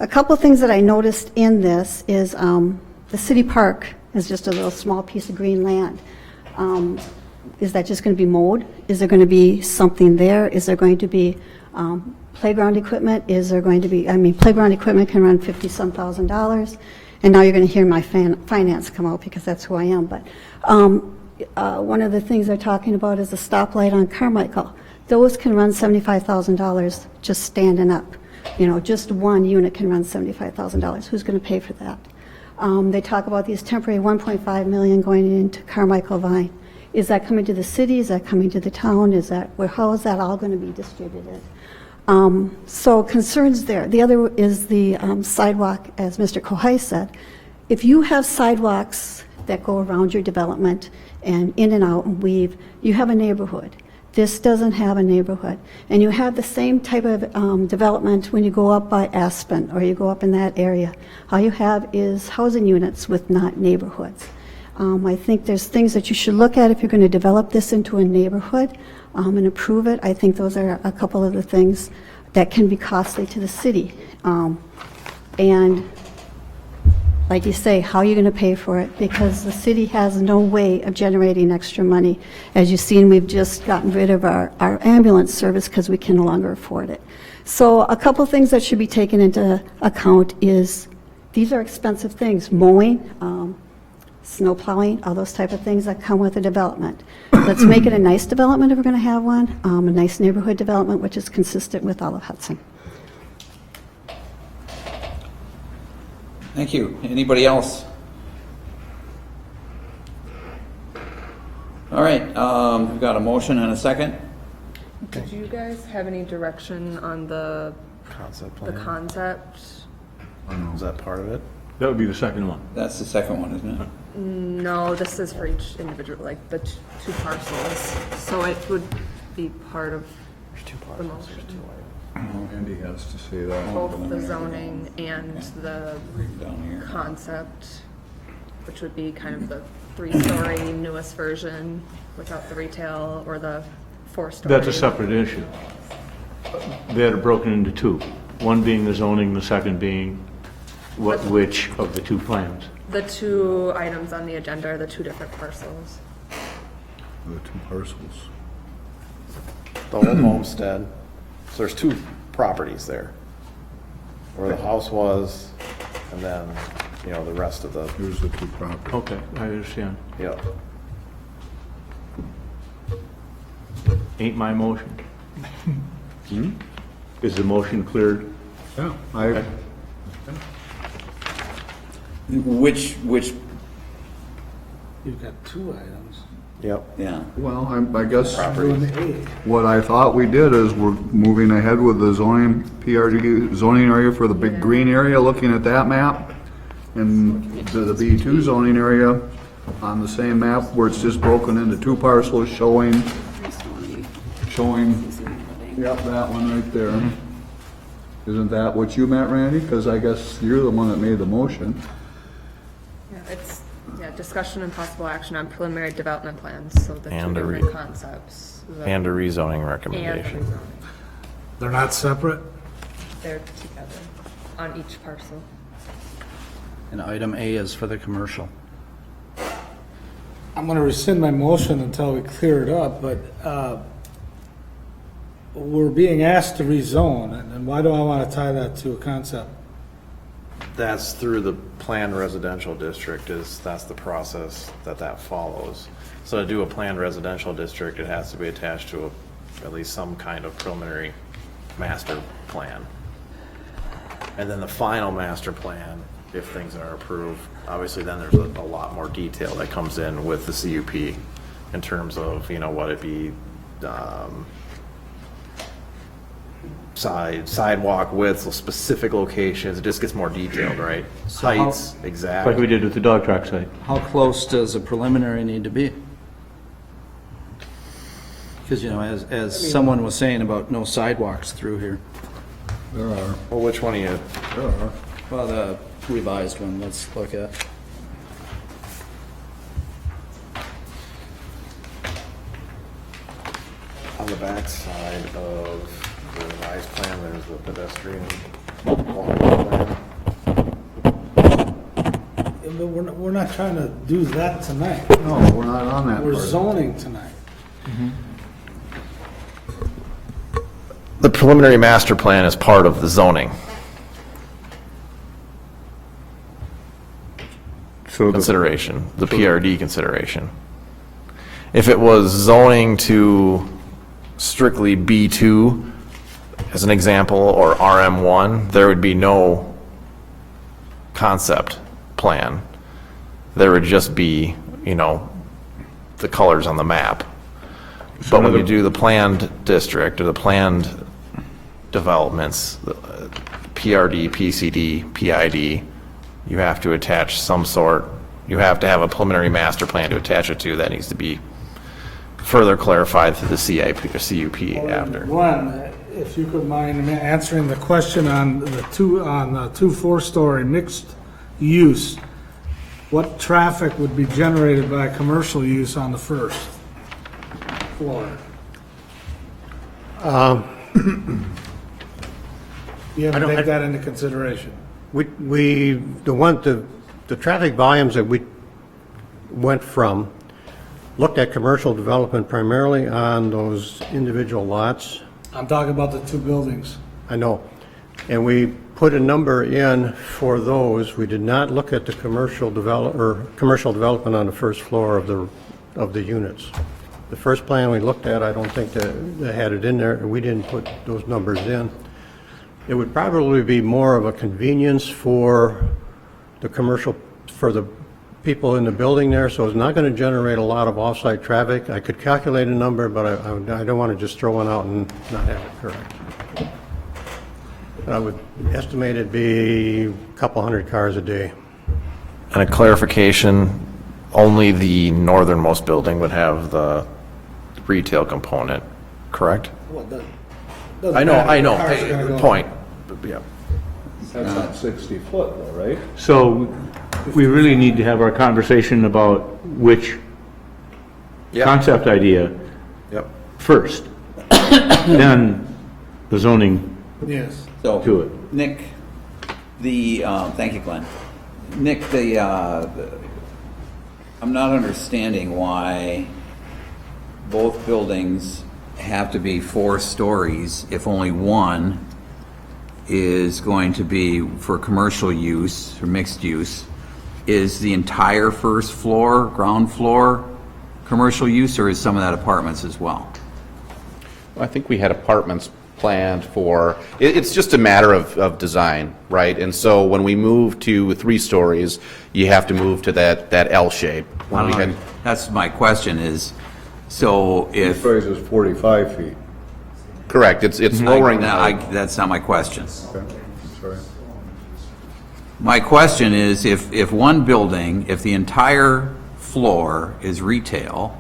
A couple things that I noticed in this is the city park is just a little small piece of green land. Is that just going to be mowed? Is there going to be something there? Is there going to be playground equipment? Is there going to be, playground equipment can run $50-some thousand. And now you're going to hear my finance come out because that's who I am. But one of the things they're talking about is a stoplight on Carmichael. Those can run $75,000 just standing up. Just one unit can run $75,000. Who's going to pay for that? They talk about these temporary $1.5 million going into Carmichael Vine. Is that coming to the city? Is that coming to the town? How is that all going to be distributed? So concerns there. The other is the sidewalk, as Mr. Kohai said. If you have sidewalks that go around your development and in and out and weave, you have a neighborhood. This doesn't have a neighborhood. And you have the same type of development when you go up by Aspen or you go up in that area. All you have is housing units with not neighborhoods. I think there's things that you should look at if you're going to develop this into a neighborhood and approve it. I think those are a couple of the things that can be costly to the city. And like you say, how are you going to pay for it? Because the city has no way of generating extra money. As you've seen, we've just gotten rid of our ambulance service because we can no longer afford it. So a couple things that should be taken into account is these are expensive things. Mowing, snow plowing, all those type of things that come with a development. Let's make it a nice development if we're going to have one, a nice neighborhood development which is consistent with all of Hudson. Thank you. Anybody else? All right, we've got a motion and a second. Did you guys have any direction on the Concept the plan. concept? Is that part of it? That would be the second one. That's the second one, isn't it? No, this is for each individual, like the two parcels. So it would be part of the motion. Andy has to say that. Both the zoning and the Down here. concept, which would be kind of the 3-story newest version without the retail, or the 4-story. That's a separate issue. They had it broken into two. One being the zoning, the second being which of the two plans? The two items on the agenda are the two different parcels. The two parcels. The old homestead. So there's two properties there. Where the house was, and then, you know, the rest of the, Here's the two properties. Okay, I understand. yeah. Ain't my motion. Is the motion cleared? Yeah. Which, You've got two items. Yep. yeah. Well, I guess Doing the A. what I thought we did is we're moving ahead with the zoning, PRD zoning area for the big green area, looking at that map. And the B2 zoning area on the same map where it's just broken into two parcels showing, yep, that one right there. Isn't that what you meant, Randy? Because I guess you're the one that made the motion. Yeah, it's, discussion and possible action on preliminary development plans, so the two And a different concepts. And a rezoning And recommendation. rezoning. They're not separate? They're together on each parcel. And item A is for the commercial. I'm going to rescind my motion until we clear it up, but we're being asked to rezone, and why do I want to tie that to a concept? That's through the planned residential district, that's the process that follows. So to do a planned residential district, it has to be attached to at least some kind of preliminary master plan. And then the final master plan, if things are approved, obviously then there's a lot more detail that comes in with the CUP in terms of, you know, what it be, sidewalk widths, specific locations, it just gets more detailed, right? So how- Heights, exact. Like we did with the dog track site. How close does a preliminary need to be? Because, you know, as someone was saying about no sidewalks through here. There are. Well, which one are you? There are. Well, the revised one, let's look at. On the back side of the revised plan, there's the pedestrian walking plan. But we're not trying to do that tonight. No, we're not on that We're part. zoning tonight. The preliminary master plan is part of the zoning So the, consideration, the PRD consideration. If it was zoning to strictly B2, as an example, or RM1, there would be no concept plan. There would just be, you know, the colors on the map. But when you do the planned district or the planned developments, the PRD, PCD, PID, you have to attach some sort, you have to have a preliminary master plan to attach it to. That needs to be further clarified through the CIP or CUP after. Glenn, if you could mind answering the question on the two 4-story mixed use, what traffic would be generated by commercial use on the first floor? You haven't taken that into consideration? The traffic volumes that we went from, looked at commercial development primarily on those individual lots. I'm talking about the two buildings. I know. And we put a number in for those. We did not look at the commercial development on the first floor of the units. The first plan we looked at, I don't think that they had it in there, and we didn't put those numbers in. It would probably be more of a convenience for the commercial, for the people in the building there, so it's not going to generate a lot of off-site traffic. I could calculate a number, but I don't want to just throw one out and not have it correct. I would estimate it'd be a couple hundred cars a day. And a clarification, only the northernmost building would have the retail component, correct? I know, hey, point, yeah. That's not 60 foot though, right? So we really need to have our conversation about which concept idea Yep. first, then the zoning Yes. So, to it. Nick, thank you, Glenn. Nick, I'm not understanding why both buildings have to be 4 stories if only one is going to be for commercial use or mixed use. Is the entire first floor, ground floor, commercial use, or is some of that apartments as well? I think we had apartments planned for, it's just a matter of design, right? And so when we move to 3 stories, you have to move to that L shape. When we had, That's my question is, so The if... phrase is 45 feet. correct, it's lowering the No, height. that's not my question. Okay, sorry. My question is, if one building, if the entire floor is retail,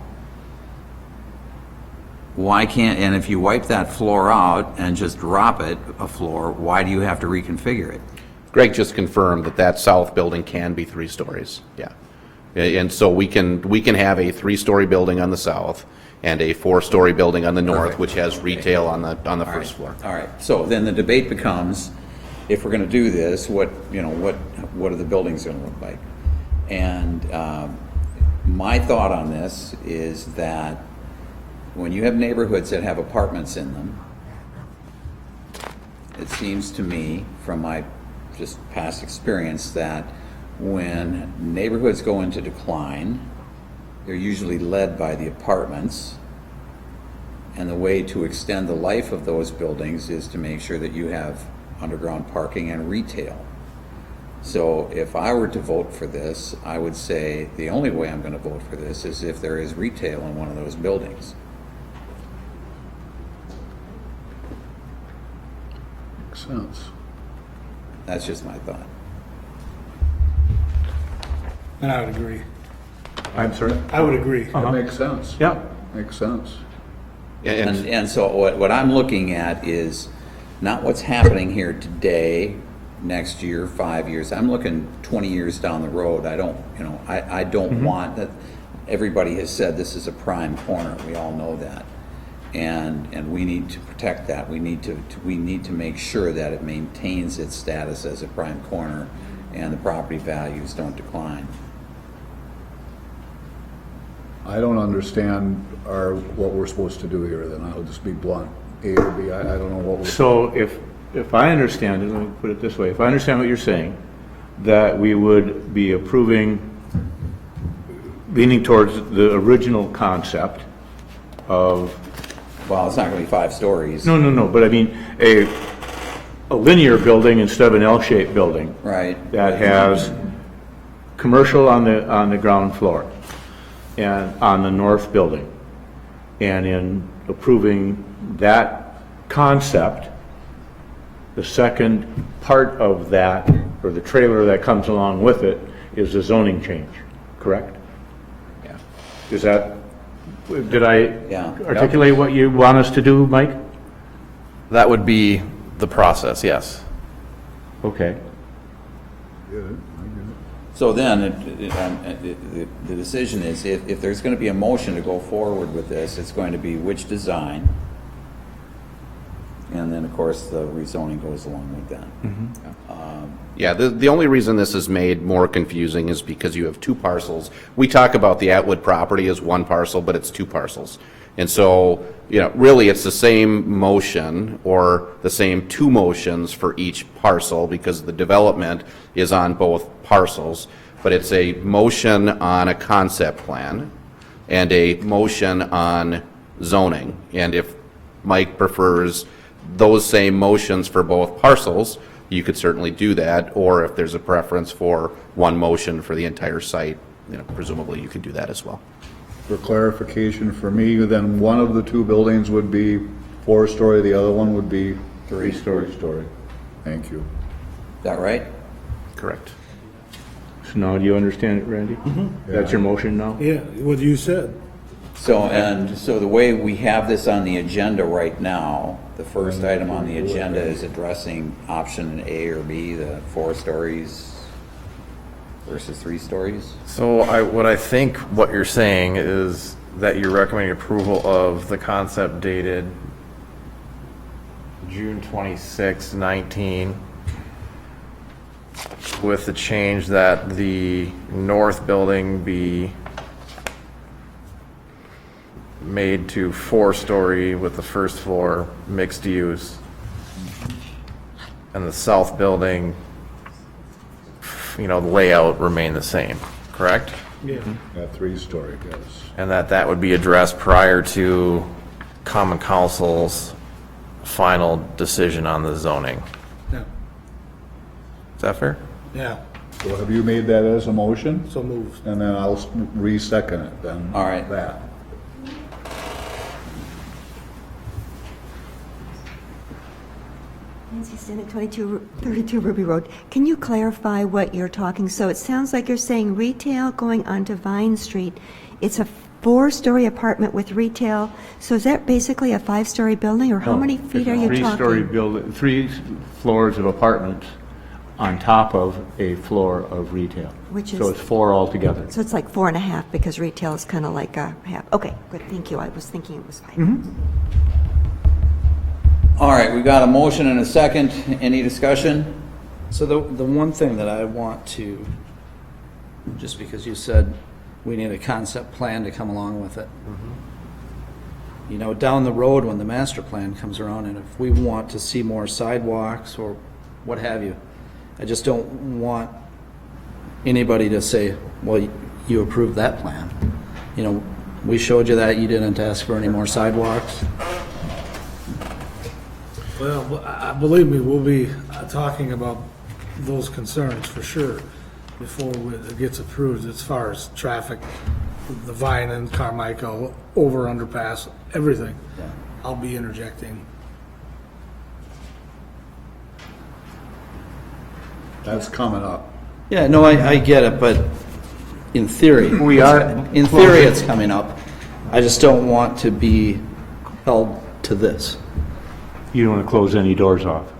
why can't, and if you wipe that floor out and just drop it, a floor, why do you have to reconfigure it? Greg just confirmed that south building can be 3 stories, yeah. And so we can have a 3-story building on the south and a 4-story building on the north, Perfect. which has retail on the All first right. floor. All right, so then the debate becomes, if we're gonna do this, what are the buildings gonna look like? And my thought on this is that when you have neighborhoods that have apartments in them, it seems to me, from my just past experience, that when neighborhoods go into decline, they're usually led by the apartments. And the way to extend the life of those buildings is to make sure that you have underground parking and retail. So if I were to vote for this, I would say the only way I'm going to vote for this is if there is retail in one of those buildings. Makes sense. That's just my thought. And I would agree. I'm sorry? I would agree. That makes sense. Yeah. Makes sense. And so what I'm looking at is not what's happening here today, next year, 5 years. I'm looking 20 years down the road. I don't, I don't want that. Everybody has said this is a prime corner. We all know that. And we need to protect that. We need to make sure that it maintains its status as a prime corner and the property values don't decline. I don't understand what we're supposed to do here, then I'll just be blunt. A or B, I don't know what we're. So if I understand it, let me put it this way, if I understand what you're saying, that we would be approving, leaning towards the original concept of, Well, it's not going to be 5 stories. no, but I mean, a linear building instead of an L-shaped building. Right. That has commercial on the ground floor and on the north building. And in approving that concept, the second part of that, or the trailer that comes along with it, is the zoning change, correct? Yeah. Is that, did I Yeah. articulate what you want us to do, Mike? That would be the process, yes. Okay. So then, the decision is, if there's going to be a motion to go forward with this, it's going to be which design, and then, of course, the rezoning goes along with that. Yeah, the only reason this is made more confusing is because you have 2 parcels. We talk about the Atwood property as 1 parcel, but it's 2 parcels. And so, really it's the same motion or the same 2 motions for each parcel because the development is on both parcels, but it's a motion on a concept plan and a motion on zoning. And if Mike prefers those same motions for both parcels, you could certainly do that, or if there's a preference for one motion for the entire site, presumably you could do that as well. For clarification for me, then one of the two buildings would be 4-story, the other one would be 3-story. Thank you. Is that right? Correct. So now, do you understand it, Randy? That's your motion now? Yeah, what you said. So the way we have this on the agenda right now, the first item on the agenda is addressing option A or B, the 4 stories versus 3 stories. So what I think what you're saying is that you're recommending approval of the concept dated June 26, 19, with the change that the north building be made to 4-story with the first floor mixed use, and the south building, the layout remain the same, correct? Yeah. Yeah, 3-story, yes. And that would be addressed prior to Common Council's final decision on the zoning. Yeah. Is that fair? Yeah, So have you made that as a motion? so moved. And then I'll re-second it then. All right. That. Nancy Stinnett, 2232 Ruby Road. Can you clarify what you're talking? So it sounds like you're saying retail going onto Vine Street. It's a 4-story apartment with retail. So is that basically a 5-story building, or how many feet are you talking? 3-story building, 3 floors of apartments on top of a floor of retail. Which is- So it's 4 altogether. So it's like 4.5, because retail is kind of like a half. Okay, good, thank you. I was thinking it was 5. All right, we've got a motion and a second. Any discussion? So the one thing that I want to, just because you said we need a concept plan to come along with it. Down the road when the master plan comes around, and if we want to see more sidewalks or what have you, I just don't want anybody to say, well, you approved that plan. We showed you that, you didn't ask for any more sidewalks. Well, believe me, we'll be talking about those concerns for sure before it gets approved, as far as traffic, the Vine and Carmichael, over underpass, everything. I'll be interjecting. That's coming up. Yeah, no, I get it, but in theory. In theory, it's coming up. I just don't want to be held to this. You don't want to close any doors off.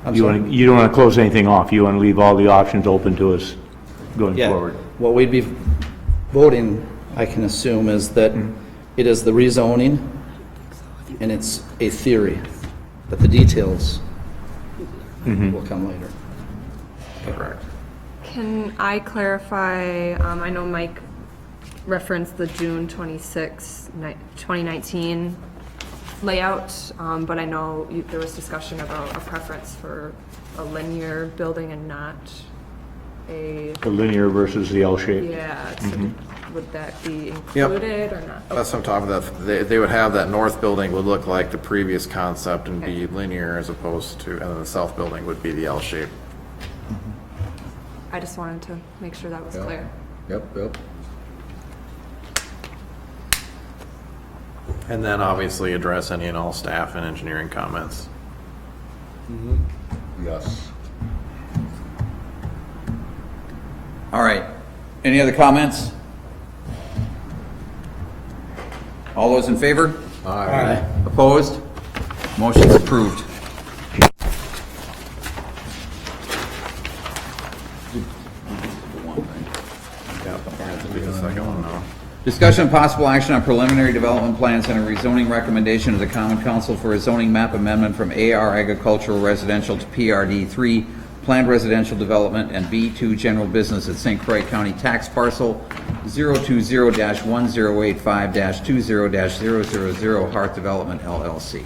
I'm You sorry? don't want to close anything off. You want to leave all the options open to us going Yeah, forward. what we'd be voting, I can assume, is that it is the rezoning, and it's a theory, but the details will come later. Correct. Can I clarify, I know Mike referenced the June 26, 2019 layout, but I know there was discussion about a preference for a linear building and not a, The linear versus the L shape. yeah, so would that be included or not? That's on top of that. They would have that north building would look like the previous concept and be linear as opposed to, and then the south building would be the L shape. I just wanted to make sure that was clear. Yep. And then obviously address any and all staff and engineering comments. Yes. All right. Any other comments? All those in favor? Aye. Opposed? Motion's approved. Be the second one now. Discussion of possible action on preliminary development plans and a rezoning recommendation of the Common Council for a zoning map amendment from AR Agricultural Residential to PRD 3 Planned Residential Development and B2 General Business at St. Croix County Tax Parcel 020-1085-20-000 Hearth Development LLC.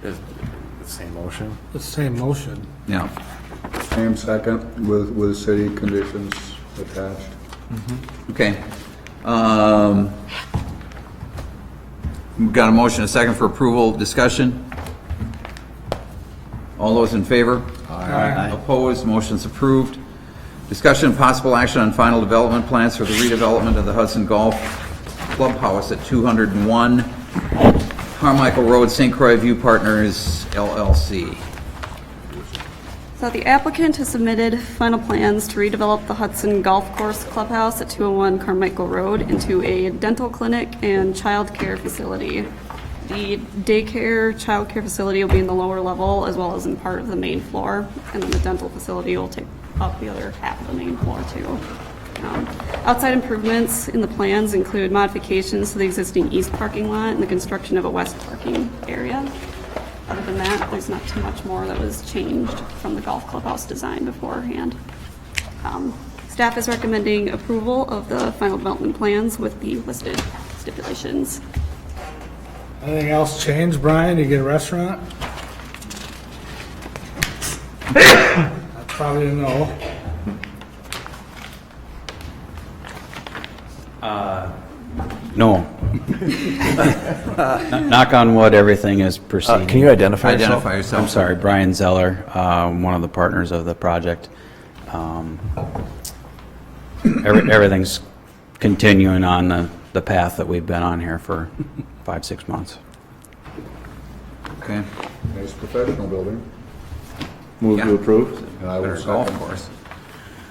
Is the same motion? The same motion. Yeah. Same second with city conditions attached. Okay. We've got a motion, a second for approval. Discussion? All those in favor? Aye. Opposed, motion's approved. Discussion and possible action on final development plans for the redevelopment of the Hudson Golf Clubhouse at 201 Carmichael Road, St. Croix View Partners, LLC. So the applicant has submitted final plans to redevelop the Hudson Golf Course Clubhouse at 201 Carmichael Road into a dental clinic and child care facility. The daycare, child care facility will be in the lower level as well as in part of the main floor, and then the dental facility will take up the other half of the main floor too. Outside improvements in the plans include modifications to the existing east parking lot and the construction of a west parking area. Other than that, there's not too much more that was changed from the golf clubhouse design beforehand. Staff is recommending approval of the final development plans with the listed stipulations. Anything else change, Brian? You get a restaurant? That's probably a no. No. Knock on wood, everything is proceeding. Can you identify yourself? Identify yourself. I'm sorry, Brian Zeller, one of the partners of the project. Everything's continuing on the path that we've been on here for 5-6 months. Okay. Nice professional building. Move to Yeah. approve And I will Better golf second. course.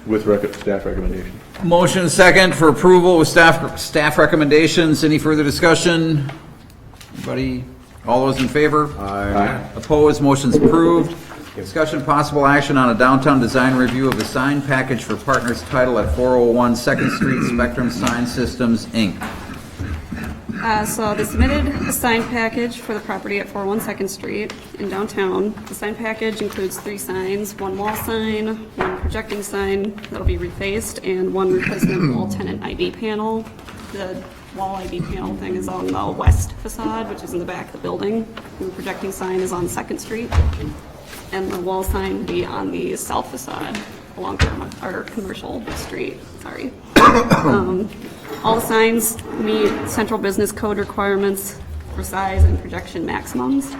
with staff recommendation. Motion second for approval with staff recommendations. Any further discussion? Anybody? All those in favor? Aye. Opposed, motion's approved. Discussion possible action on a downtown design review of the sign package for Partners Title at 401 2nd Street Spectrum Sign Systems, Inc. So they submitted a sign package for the property at 401 2nd Street in downtown. The sign package includes 3 signs, 1 wall sign, 1 projecting sign that'll be refaced, and 1 replacement wall tenant ID panel. The wall ID panel thing is on the west facade, which is in the back of the building. And the projecting sign is on 2nd Street. And the wall sign will be on the south facade along our commercial street, sorry. All the signs meet central business code requirements for size and projection maximums.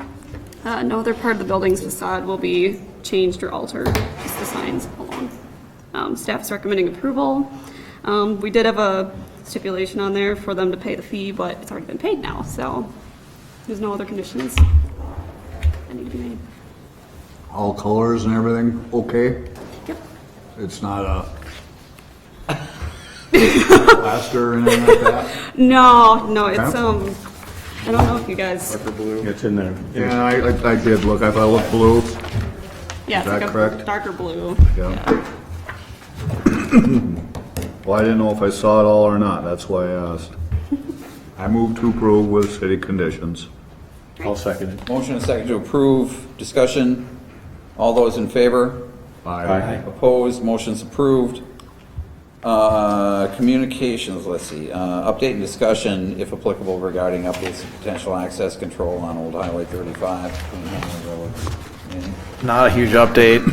No other part of the building's facade will be changed or altered, just the signs alone. Staff is recommending approval. We did have a stipulation on there for them to pay the fee, but it's already been paid now, so there's no other conditions that need to be made. All colors and everything, okay? Yep. It's not a plaster or anything like that? No, it's, Okay. I don't know if you guys, It's in there. Yeah, I did look, I thought it looked blue. yeah, it's Is that like a correct? darker blue. Yeah. Well, I didn't know if I saw it all or not, that's why I asked. I move to approve with city conditions. I'll second it. Motion and second to approve. Discussion. All those in favor? Aye. Opposed, motion's approved. Communications, let's see, update and discussion, if applicable, regarding updates to potential access control on Old Highway 35. Anything? Not a huge update.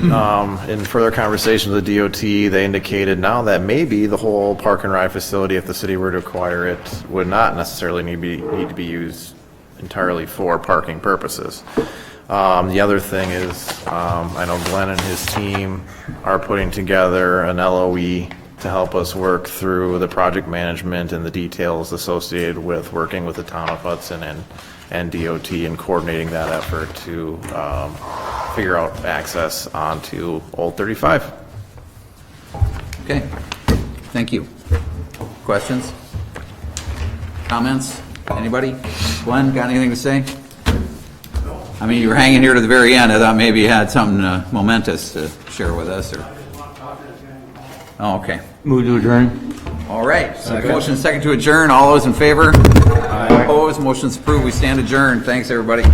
In further conversations with the DOT, they indicated now that maybe the whole park and ride facility, if the city were to acquire it, would not necessarily need to be used entirely for parking purposes. The other thing is, I know Glenn and his team are putting together an LOE to help us work through the project management and the details associated with working with the town of Hudson and DOT and coordinating that effort to figure out access onto Old 35. Okay, thank you. Questions? Comments? Anybody? Glenn, got anything to say? I mean, you were hanging here to the very end. I thought maybe you had something momentous to share with us, or? Oh, okay. Move to adjourn. All right. Motion second to adjourn. All those in favor? Aye. Opposed? Motion's approved. We stand adjourned. Thanks, everybody.